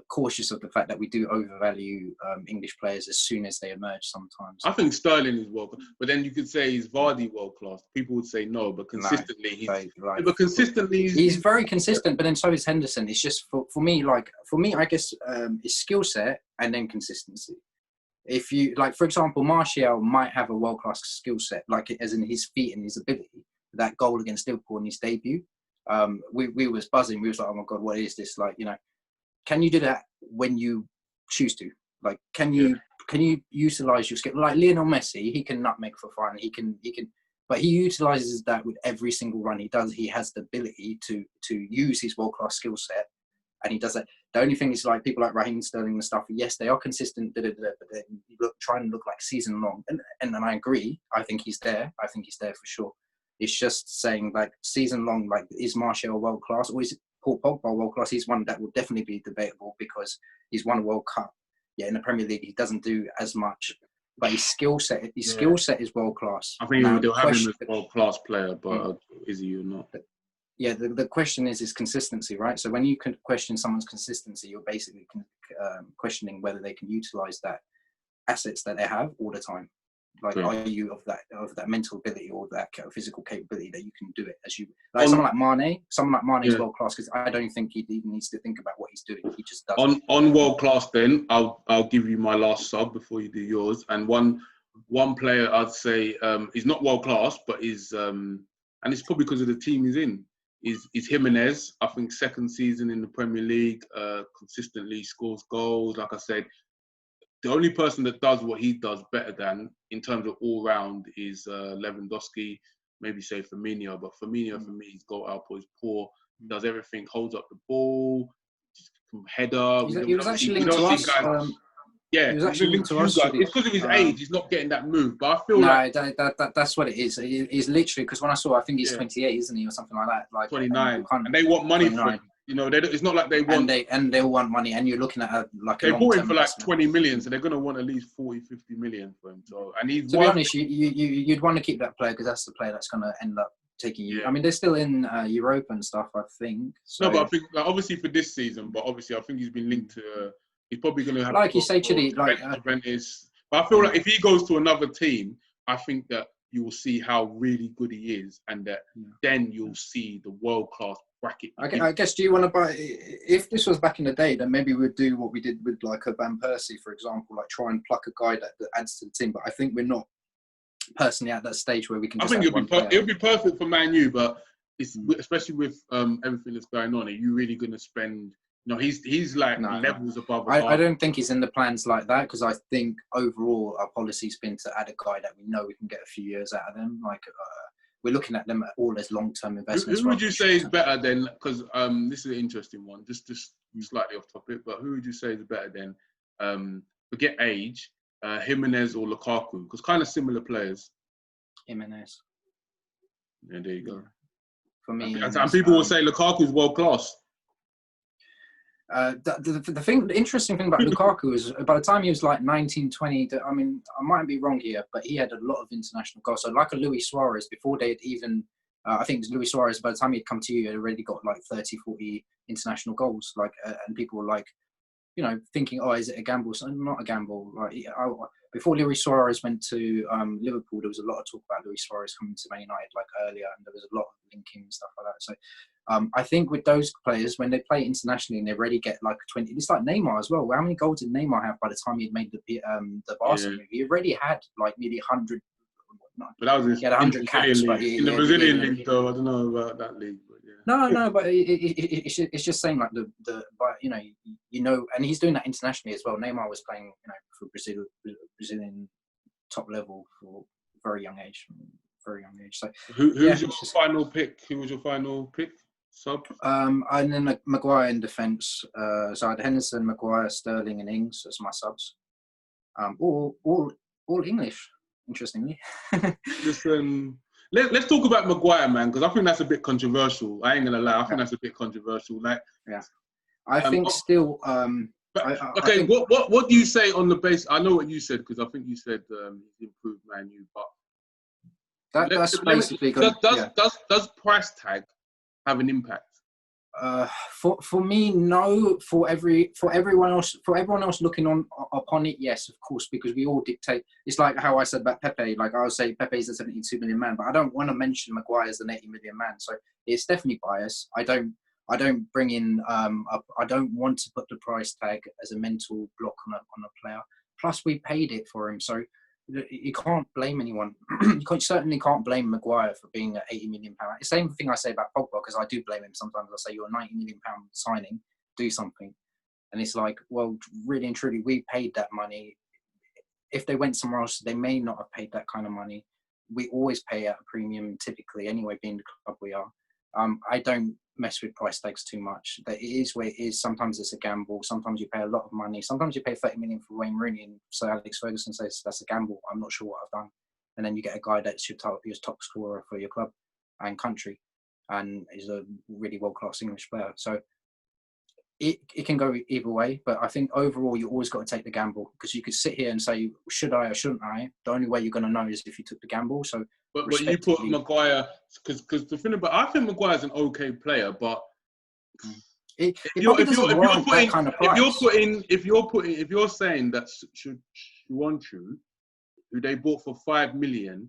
[SPEAKER 2] cautious of the fact that we do overvalue English players as soon as they emerge sometimes.
[SPEAKER 1] I think Sterling is world class, but then you could say he's Vardy world class. People would say no, but consistently he's
[SPEAKER 2] very consistent, but then so is Henderson. It's just for me, I guess it's skill set and then consistency. If you for example, Martial might have a world class skill set, as in his feet and his ability. That goal against Liverpool in his debut, we was buzzing. We was like, oh my god, what is this? Can you do that when you choose to? Can you utilize your skill? Like Lionel Messi, he can nutmeg for fun. He can, but he utilizes that with every single run he does. He has the ability to use his world class skill set, and he does that. The only thing is people like Raheem Sterling and stuff. Yes, they are consistent, but then trying to look like season long. And I agree. I think he's there. I think he's there for sure. It's just saying season long. Is Martial world class or is Paul Pogba world class? He's one that will definitely be debatable because he's won a World Cup. Yeah, in the Premier League he doesn't do as much, but his skill set is world class.
[SPEAKER 1] I think they'll have him as a world class player, but is he or not?
[SPEAKER 2] Yeah, the question is consistency, right? So when you can question someone's consistency, you're basically questioning whether they can utilize that assets that they have all the time. Are you of that mental ability or that physical capability that you can do it as you someone like Mane? Someone like Mane is world class because I don't think he even needs to think about what he's doing. He just does.
[SPEAKER 1] On world class, then I'll give you my last sub before you do yours. And one player I'd say is not world class, but is and it's probably because of the team he's in. Is Jimenez. I think second season in the Premier League, consistently scores goals. Like I said. The only person that does what he does better than, in terms of all-round, is Lewandowski, maybe say Firmino. But Firmino, for me, his goal output is poor. He does everything, holds up the ball, header.
[SPEAKER 2] He was actually linked to us.
[SPEAKER 1] Yeah,
[SPEAKER 2] He was
[SPEAKER 1] he's been
[SPEAKER 2] actually linked
[SPEAKER 1] linked
[SPEAKER 2] to
[SPEAKER 1] to you
[SPEAKER 2] us.
[SPEAKER 1] guys. It's because of his age. He's not getting that move. But I feel like
[SPEAKER 2] No, that's what it is. He's literally, because when I saw, I think he's
[SPEAKER 1] yeah,
[SPEAKER 2] 28, isn't he, or something like that. Like
[SPEAKER 1] 29, and they want money for him. You know, it's not like they want.
[SPEAKER 2] And they want money, and you're looking at a
[SPEAKER 1] They bought him for like
[SPEAKER 2] investment.
[SPEAKER 1] 20 million, so they're going to want at least 40, 50 million for him. So, and he's
[SPEAKER 2] to be honest, you'd want to keep that player because that's the player that's going to end up taking you.
[SPEAKER 1] Yeah.
[SPEAKER 2] I mean, they're still in Europa and stuff, I think. So.
[SPEAKER 1] No, but I think like, obviously for this season, but obviously I think he's been linked to. He's probably going to have
[SPEAKER 2] like
[SPEAKER 1] to
[SPEAKER 2] you say, Chidi, like
[SPEAKER 1] Juventus. But I feel like if he goes to another team, I think that you will see how really good he is, and that then you'll see the world class bracket.
[SPEAKER 2] I guess, do you want to buy? If this was back in the day, then maybe we'd do what we did with like a Van Persie, for example, like try and pluck a guy that adds to the team. But I think we're not personally at that stage where we can. Just
[SPEAKER 1] I think it'll be perfect for Man U, but it's especially with everything that's going on. Are you really going to spend? No, he's like levels above.
[SPEAKER 2] I don't think he's in the plans like that, because I think overall our policy's been to add a guy that we know we can get a few years out of them. Like we're looking at them all as long-term investments.
[SPEAKER 1] Who would you say is better than? Because this is an interesting one. Just slightly off topic, but who would you say is better than? Forget age, Jimenez or Lukaku, because kind of similar players.
[SPEAKER 2] Jimenez.
[SPEAKER 1] Yeah, there you go.
[SPEAKER 2] For me,
[SPEAKER 1] and people will say Lukaku's world class.
[SPEAKER 2] The interesting thing about Lukaku is by the time he was like 19, 20, I mean, I might be wrong here, but he had a lot of international goals. So like a Luis Suarez, before they had even, I think Luis Suarez, by the time he'd come to you, had already got like 30, 40 international goals. Like, and people were like, you know, thinking, oh, is it a gamble? So not a gamble. Like, before Luis Suarez went to Liverpool, there was a lot of talk about Luis Suarez coming to Man United like earlier, and there was a lot of linking and stuff like that. So I think with those players, when they play internationally and they already get like 20, it's like Neymar as well. How many goals did Neymar have by the time he'd made the Barca movie? He already had like nearly 100.
[SPEAKER 1] But that was
[SPEAKER 2] he had 100 caps. But
[SPEAKER 1] in the Brazilian league, though. I don't know about that league, but yeah.
[SPEAKER 2] No, but it's just saying like but you know, and he's doing that internationally as well. Neymar was playing, you know, for Brazilian top level for very young age. So
[SPEAKER 1] who's your final pick? Who was your final pick? Sub?
[SPEAKER 2] And then Maguire in defence. So I had Henderson, Maguire, Sterling, and Ings as my subs. All English, interestingly.
[SPEAKER 1] Listen, let's talk about Maguire, man, because I think that's a bit controversial. I ain't gonna lie, I think that's a bit controversial. Like,
[SPEAKER 2] I think still.
[SPEAKER 1] Okay, what do you say on the base? I know what you said, because I think you said improved Man U, but
[SPEAKER 2] that's basically
[SPEAKER 1] does price tag have an impact?
[SPEAKER 2] For me, no. For everyone else looking upon it, yes, of course, because we all dictate. It's like how I said about Pepe. Like I would say, Pepe is a 72 million man, but I don't want to mention Maguire as an 80 million man. So it's definitely biased. I don't bring in. I don't want to put the price tag as a mental block on a player. Plus, we paid it for him, so you can't blame anyone. You certainly can't blame Maguire for being an £80 million. The same thing I say about Pogba, because I do blame him sometimes. I say, you're a £90 million signing, do something. And it's like, well, really and truly, we paid that money. If they went somewhere else, they may not have paid that kind of money. We always pay at a premium, typically, anyway, being the club we are. I don't mess with price tags too much. That it is where it is. Sometimes it's a gamble. Sometimes you pay a lot of money. Sometimes you pay 30 million for Wayne Rooney, and so Alex Ferguson says that's a gamble. I'm not sure what I've done. And then you get a guy that's your top scorer for your club and country, and is a really world-class English player. So it can go either way. But I think overall you always got to take the gamble, because you could sit here and say, should I or shouldn't I? The only way you're going to know is if you took the gamble. So.
[SPEAKER 1] But you put Maguire, because the thing about, I think Maguire's an okay player, but if you're saying that Shuanchu, who they bought for 5 million,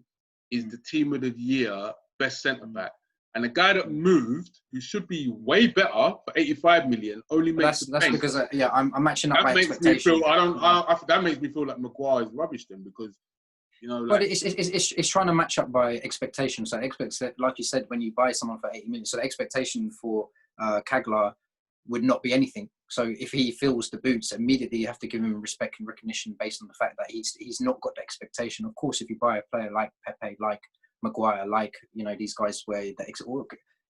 [SPEAKER 1] is the team of the year best centre back, and the guy that moved, who should be way better for 85 million, only makes
[SPEAKER 2] that's because I'm matching up my expectation.
[SPEAKER 1] That makes me feel like Maguire is rubbish then, because. You know, like,
[SPEAKER 2] but it's trying to match up by expectation. So like you said, when you buy someone for 80 million, so the expectation for Kaglar would not be anything. So if he fills the boots, immediately you have to give him respect and recognition based on the fact that he's not got the expectation. Of course, if you buy a player like Pepe, like Maguire, like, you know, these guys where or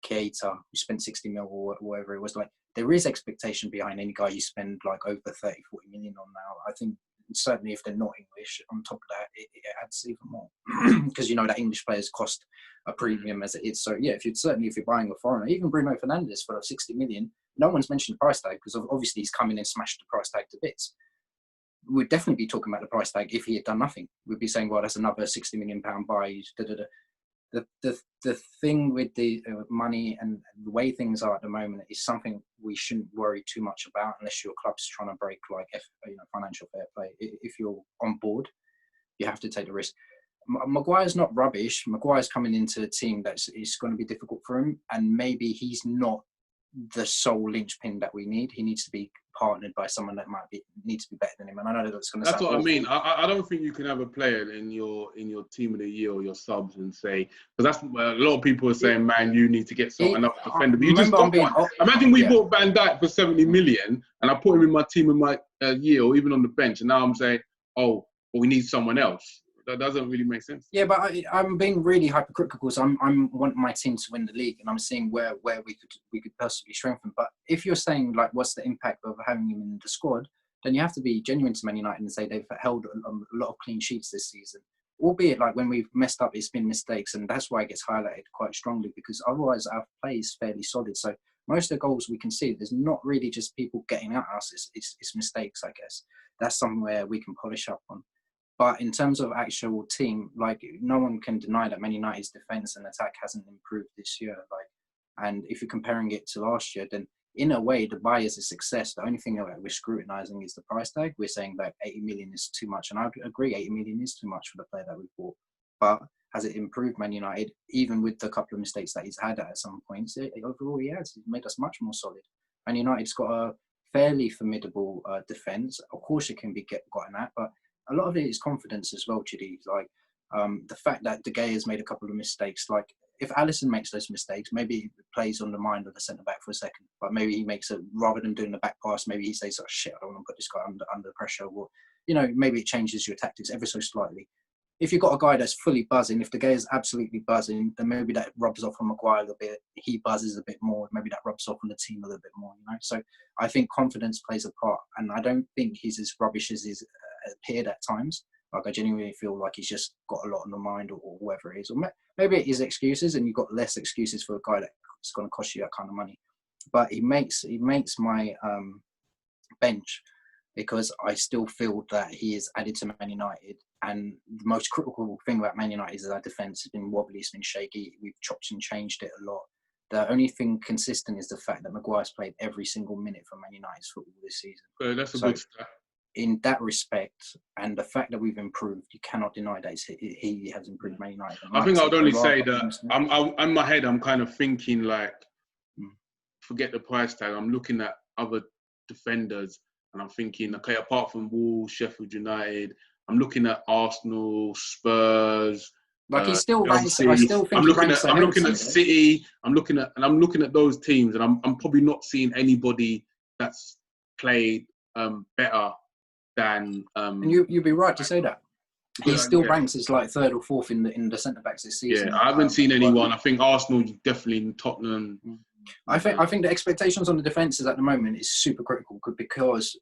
[SPEAKER 2] Keita, you spent 60 mil or whatever it was, like there is expectation behind any guy you spend like over 30, 40 million on now. I think certainly if they're not English, on top of that, it adds even more because that English players cost a premium as it is. So yeah, if you're buying a foreigner, even Bruno Fernandes for 60 million, no one's mentioned the price tag because obviously he's come in and smashed the price tag to bits. We'd definitely be talking about the price tag if he had done nothing. We'd be saying, well, that's another £60 million buy. The thing with the money and the way things are at the moment is something we shouldn't worry too much about unless your club's trying to break financial fair play. If you're on board, you have to take the risk. Maguire's not rubbish. Maguire's coming into a team that's going to be difficult for him, and maybe he's not the sole linchpin that we need. He needs to be partnered by someone that needs to be better than him. And I know that's going to sound
[SPEAKER 1] what
[SPEAKER 2] awful.
[SPEAKER 1] I mean. I don't think you can have a player in your team of the year or your subs and say, because that's a lot of people are saying, man, you need to get another defender. But you just got one. Imagine we bought Van Dijk for 70 million and I put him in my team in my year or even on the bench, and now I'm saying, oh, well, we need someone else. That doesn't really make sense.
[SPEAKER 2] Yeah, but I'm being really hypercritical. So I'm want my team to win the league, and I'm seeing where we could possibly strengthen. But if you're saying like, what's the impact of having him in the squad, then you have to be genuine to Man United and say they've held a lot of clean sheets this season. Albeit like when we've messed up, it's been mistakes, and that's why it gets highlighted quite strongly because otherwise our play is fairly solid. So most of the goals we can see, there's not really just people getting at us. It's mistakes, I guess. That's somewhere we can polish up on. But in terms of actual team, like no one can deny that Man United's defence and attack hasn't improved this year. And if you're comparing it to last year, then in a way, Dubai is a success. The only thing that we're scrutinising is the price tag. We're saying that 80 million is too much, and I agree, 80 million is too much for the player that we bought. But has it improved Man United, even with the couple of mistakes that he's had at some points? Overall, he has. He's made us much more solid. Man United's got a fairly formidable defence. Of course, it can be gotten at, but a lot of it is confidence as well, Chidi. Like the fact that De Gea has made a couple of mistakes. Like if Alisson makes those mistakes, maybe he plays on the mind of the centre back for a second. But maybe he makes it rather than doing the back pass. Maybe he says, "Oh shit, I don't want to put this guy under pressure." Or maybe it changes your tactics ever so slightly. If you've got a guy that's fully buzzing, if De Gea is absolutely buzzing, then maybe that rubs off on Maguire a little bit. He buzzes a bit more. Maybe that rubs off on the team a little bit more. So I think confidence plays a part, and I don't think he's as rubbish as he's appeared at times. Like I genuinely feel like he's just got a lot on the mind, or whatever it is. Or maybe it is excuses, and you've got less excuses for a guy that's going to cost you that kind of money. But he makes my bench because I still feel that he is added to Man United. And the most critical thing about Man United is our defence has been wobbly, it's been shaky. We've chopped and changed it a lot. The only thing consistent is the fact that Maguire's played every single minute for Man United's football this season.
[SPEAKER 1] That's a good stat.
[SPEAKER 2] In that respect, and the fact that we've improved, you cannot deny that he has improved Man United.
[SPEAKER 1] I think I'd only say that in my head, I'm kind of thinking like, forget the price tag. I'm looking at other defenders and I'm thinking, okay, apart from Wolves, Sheffield United, I'm looking at Arsenal, Spurs.
[SPEAKER 2] Like he still ranks.
[SPEAKER 1] Chelsea.
[SPEAKER 2] I still think
[SPEAKER 1] I'm looking at City. I'm looking at those teams, and I'm probably not seeing anybody that's played better than.
[SPEAKER 2] And you'd be right to say that. He still ranks as like third or fourth in the centre backs this season.
[SPEAKER 1] Yeah, I haven't seen anyone. I think Arsenal definitely, Tottenham.
[SPEAKER 2] I think the expectations on the defences at the moment is super critical because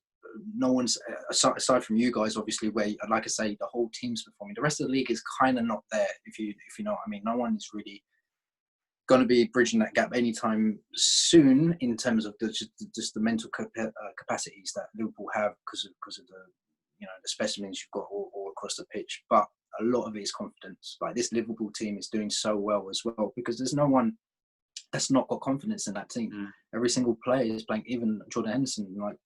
[SPEAKER 2] no one's aside from you guys, obviously, where like I say, the whole team's performing. The rest of the league is kind of not there. If you know what I mean, no one is really going to be bridging that gap anytime soon in terms of just the mental capacities that Liverpool have because of the the specimens you've got all across the pitch. But a lot of it is confidence. Like this Liverpool team is doing so well as well because there's no one that's not got confidence in that team. Every single player is playing. Even Jordan Henderson, like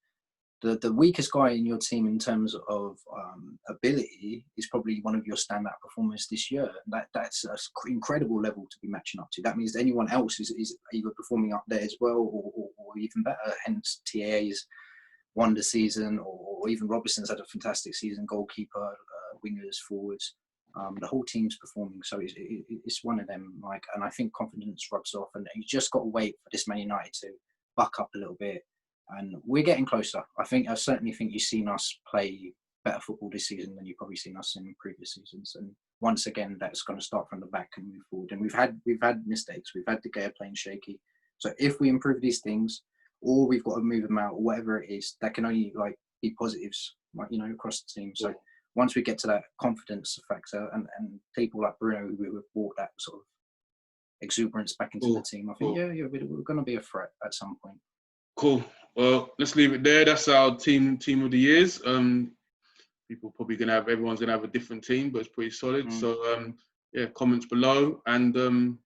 [SPEAKER 2] the weakest guy in your team in terms of ability is probably one of your standout performers this year. That's an incredible level to be matching up to. That means anyone else is either performing up there as well or even better. Hence TA's wonder season, or even Robertson's had a fantastic season. Goalkeeper, wingers, forwards. The whole team's performing, so it's one of them. And I think confidence rubs off, and you just got to wait for this Man United to buck up a little bit. And we're getting closer. I certainly think you've seen us play better football this season than you've probably seen us in previous seasons. And once again, that's going to start from the back and move forward. And we've had mistakes. We've had De Gea playing shaky. So if we improve these things, or we've got to move them out, or whatever it is, that can only be positives across the team. So once we get to that confidence factor and people like Bruno, who have brought that sort of exuberance back into the team, I think, we're going to be a threat at some point.
[SPEAKER 1] Cool. Well, let's leave it there. That's our team of the years. Everyone's gonna have a different team, but it's pretty solid. So comments below, and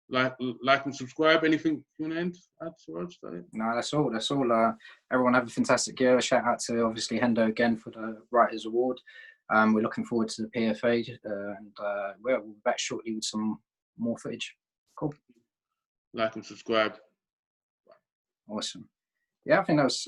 [SPEAKER 1] like and subscribe. Anything you want to add, Suraj?
[SPEAKER 2] No, that's all. Everyone have a fantastic year. A shout out to obviously Hendo again for the Writers Award. We're looking forward to the PFA, and we'll be back shortly with some more footage. Cool.
[SPEAKER 1] Like and subscribe.
[SPEAKER 2] Awesome. Yeah, I think that was.